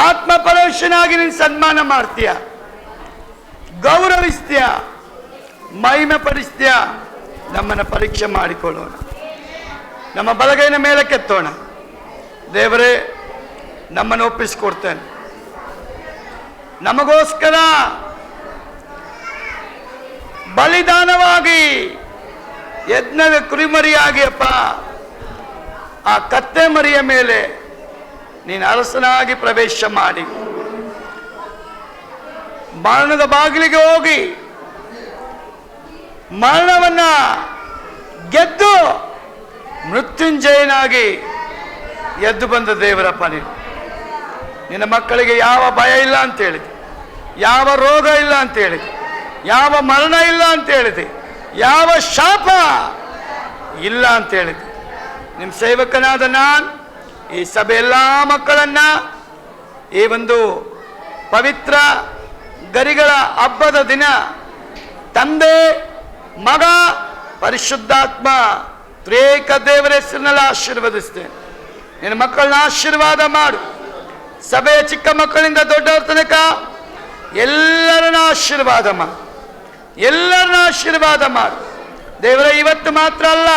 ಆತ್ಮ ಪರವಶನಾಗಿ ನೀನು ಸನ್ಮಾನ ಮಾಡ್ತೀಯ, ಗೌರವಿಸ್ತೀಯ, ಮಹಿಮೆ ಪಡಿಸ್ತೀಯ. ನಮ್ಮನ್ನು ಪರೀಕ್ಷೆ ಮಾಡಿಕೊಳ್ಳೋಣ, ನಮ್ಮ ಬಲಗೈನ ಮೇಲೆ ಕೆತ್ತೋಣ. ದೇವರೇ, ನಮ್ಮನ್ನು ಒಪ್ಪಿಸಿಕೊಡ್ತೇನೆ. ನಮಗೋಸ್ಕರ ಬಲಿದಾನವಾಗಿ ಯಜ್ಞದ ಕುರಿಮರಿಯಾಗಿ ಅಪ್ಪ ಆ ಕತ್ತೆ ಮರಿಯ ಮೇಲೆ ನೀನು ಅರಸನಾಗಿ ಪ್ರವೇಶ ಮಾಡಿ ಮರಣದ ಬಾಗಿಲಿಗೆ ಹೋಗಿ ಮರಣವನ್ನ ಗೆದ್ದು ಮೃತ್ಯುಂಜಯನಾಗಿ ಎದ್ದು ಬಂದ ದೇವರಪ್ಪ ನೀನು. ನಿನ್ನ ಮಕ್ಕಳಿಗೆ ಯಾವ ಭಯ ಇಲ್ಲ ಅಂತ ಹೇಳಿದೆ, ಯಾವ ರೋಗ ಇಲ್ಲ ಅಂತ ಹೇಳಿದೆ, ಯಾವ ಮರಣ ಇಲ್ಲ ಅಂತ ಹೇಳಿದೆ, ಯಾವ ಶಾಪ ಇಲ್ಲ ಅಂತ ಹೇಳಿದೆ. ನಿಮ್ಮ ಸೇವಕನಾದ ನಾನು ಈ ಸಭೆ ಎಲ್ಲ ಮಕ್ಕಳನ್ನ ಈ ಒಂದು ಪವಿತ್ರ ಗರಿಗಳ ಹಬ್ಬದ ದಿನ ತಂದೆ, ಮಗ, ಪರಿಶುದ್ಧಾತ್ಮ ತ್ರೇಕ ದೇವರ ಹೆಸರಿನಲ್ಲಿ ಆಶೀರ್ವದಿಸ್ತೇನೆ. ನಿನ್ನ ಮಕ್ಕಳನ್ನ ಆಶೀರ್ವಾದ ಮಾಡು. ಸಭೆಯ ಚಿಕ್ಕ ಮಕ್ಕಳಿಂದ ದೊಡ್ಡವರ ತನಕ ಎಲ್ಲರನ್ನ ಆಶೀರ್ವಾದ ಮಾಡು, ಎಲ್ಲರನ್ನ ಆಶೀರ್ವಾದ ಮಾಡು ದೇವರ. ಇವತ್ತು ಮಾತ್ರ ಅಲ್ಲ,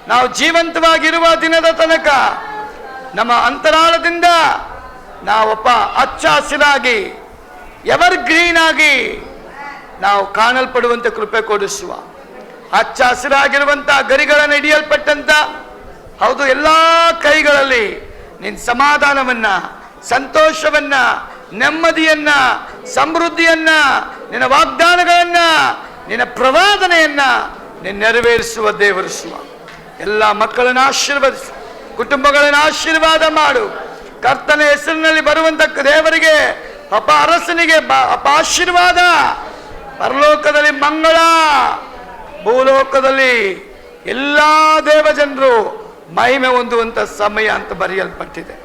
ನಾವು ಜೀವಂತವಾಗಿರುವ ದಿನದ ತನಕ ನಮ್ಮ ಅಂತರಾಳದಿಂದ ನಾವಪ್ಪ ಹಚ್ಚ ಹಸಿರಾಗಿ ಎವರ್ ಗ್ರೀನ್ ಆಗಿ ನಾವು ಕಾಣಲ್ಪಡುವಂತೆ ಕೃಪೆ ಕೊಡಿಸುವ. ಹಚ್ಚ ಹಸಿರಾಗಿರುವಂತ ಗರಿಗಳನ್ನು ಹಿಡಿಯಲ್ಪಟ್ಟಂತ ಹೌದು ಎಲ್ಲ ಕೈಗಳಲ್ಲಿ ನಿನ್ನ ಸಮಾಧಾನವನ್ನ, ಸಂತೋಷವನ್ನ, ನೆಮ್ಮದಿಯನ್ನ, ಸಮೃದ್ಧಿಯನ್ನ, ನಿನ್ನ ವಾಗ್ದಾನಗಳನ್ನ, ನಿನ್ನ ಪ್ರವಾದನೆಯನ್ನ ನೀನು ನೆರವೇರಿಸುವ ದೇವರಿಸುವ. ಎಲ್ಲ ಮಕ್ಕಳನ್ನು ಆಶೀರ್ವದಿಸು, ಕುಟುಂಬಗಳನ್ನು ಆಶೀರ್ವಾದ ಮಾಡು. ಕರ್ತನ ಹೆಸರಿನಲ್ಲಿ ಬರುವಂತ ದೇವರಿಗೆ ಅಪ್ಪ ಅರಸನಿಗೆ ಅಪ್ಪ ಆಶೀರ್ವಾದ. ಪರಲೋಕದಲ್ಲಿ ಮಂಗಳ, ಭೂಲೋಕದಲ್ಲಿ ಎಲ್ಲ ದೇವಜನರು ಮಹಿಮೆ ಹೊಂದುವಂತ ಸಮಯ ಅಂತ ಬರೆಯಲ್ಪಟ್ಟಿದೆ.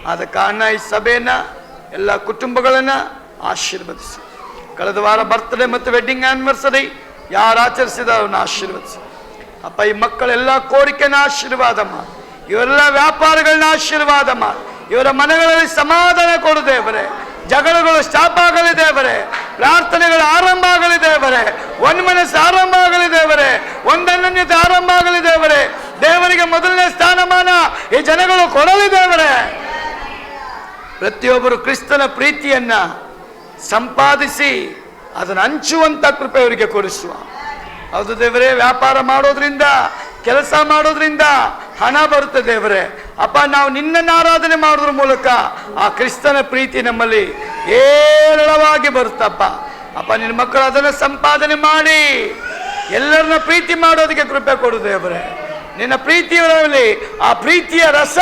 ಆದ ಕಾರಣ ಈ ಸಭೆಯನ್ನ, ಎಲ್ಲ ಕುಟುಂಬಗಳನ್ನ ಆಶೀರ್ವದಿಸಿ. ಕಳೆದ ವಾರ ಬರ್ತ್ಡೇ ಮತ್ತು ವೆಡ್ಡಿಂಗ್ ಆನಿವರ್ಸರಿ ಯಾರು ಆಚರಿಸಿದ ಅವ್ರನ್ನ ಆಶೀರ್ವದಿಸಿ ಅಪ್ಪ. ಈ ಮಕ್ಕಳೆಲ್ಲ ಕೋರಿಕೆನ ಆಶೀರ್ವಾದ ಮಾಡಿ, ಇವರೆಲ್ಲ ವ್ಯಾಪಾರಗಳನ್ನ ಆಶೀರ್ವಾದ ಮಾಡಿ, ಇವರ ಮನೆಗಳಲ್ಲಿ ಸಮಾಧಾನ ಕೊಡು ದೇವರೇ. ಜಗಳಗಳು ಸ್ಟಾಪ್ ಆಗಲಿ ದೇವರೇ, ಪ್ರಾರ್ಥನೆಗಳು ಆರಂಭ ಆಗಲಿ ದೇವರೇ, ಒಂದು ಮನಸ್ಸು ಆರಂಭ ಆಗಲಿ ದೇವರೇ, ಒಂದನ್ಯತೆ ಆರಂಭ ಆಗಲಿ ದೇವರೇ. ದೇವರಿಗೆ ಮೊದಲನೇ ಸ್ಥಾನಮಾನ ಈ ಜನಗಳು ಕೊಡಲಿ ದೇವರೇ. ಪ್ರತಿಯೊಬ್ಬರು ಕ್ರಿಸ್ತನ ಪ್ರೀತಿಯನ್ನ ಸಂಪಾದಿಸಿ ಅದನ್ನು ಹಂಚುವಂತ ಕೃಪೆ ಅವರಿಗೆ ಕೊಡಿಸುವ. ಹೌದು ದೇವರೇ, ವ್ಯಾಪಾರ ಮಾಡೋದ್ರಿಂದ, ಕೆಲಸ ಮಾಡೋದ್ರಿಂದ ಹಣ ಬರುತ್ತೆ ದೇವರೇ. ಅಪ್ಪ, ನಾವು ನಿನ್ನನ್ನು ಆರಾಧನೆ ಮಾಡೋದ್ರ ಮೂಲಕ ಆ ಕ್ರಿಸ್ತನ ಪ್ರೀತಿ ನಮ್ಮಲ್ಲಿ ಏರಳವಾಗಿ ಬರುತ್ತಪ್ಪ. ಅಪ್ಪ, ನಿನ್ನ ಮಕ್ಕಳು ಅದನ್ನು ಸಂಪಾದನೆ ಮಾಡಿ ಎಲ್ಲರನ್ನ ಪ್ರೀತಿ ಮಾಡೋದಕ್ಕೆ ಕೃಪೆ ಕೊಡು ದೇವರೇ. ನಿನ್ನ ಪ್ರೀತಿಯಲ್ಲಿ ಆ ಪ್ರೀತಿಯ ರಸ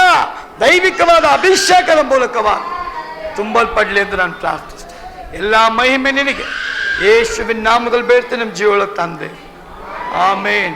ದೈವಿಕವಾದ ಅಭಿಷೇಕದ ಮೂಲಕವಾಗಿ ತುಂಬಲ್ಪಡಲಿ ಎಂದು ನಾನು ಪ್ರಾರ್ಥಿಸ್ತೇನೆ. ಎಲ್ಲ ಮಹಿಮೆ ನಿನಗೆ ಯೇಸುವಿನ ನಾಮದಲ್ಲಿ ಬೇಡ್ತೇನೆ, ನಮ್ಮ ಜೀವಳ ತಂದೆ. ಆಮೇನ್.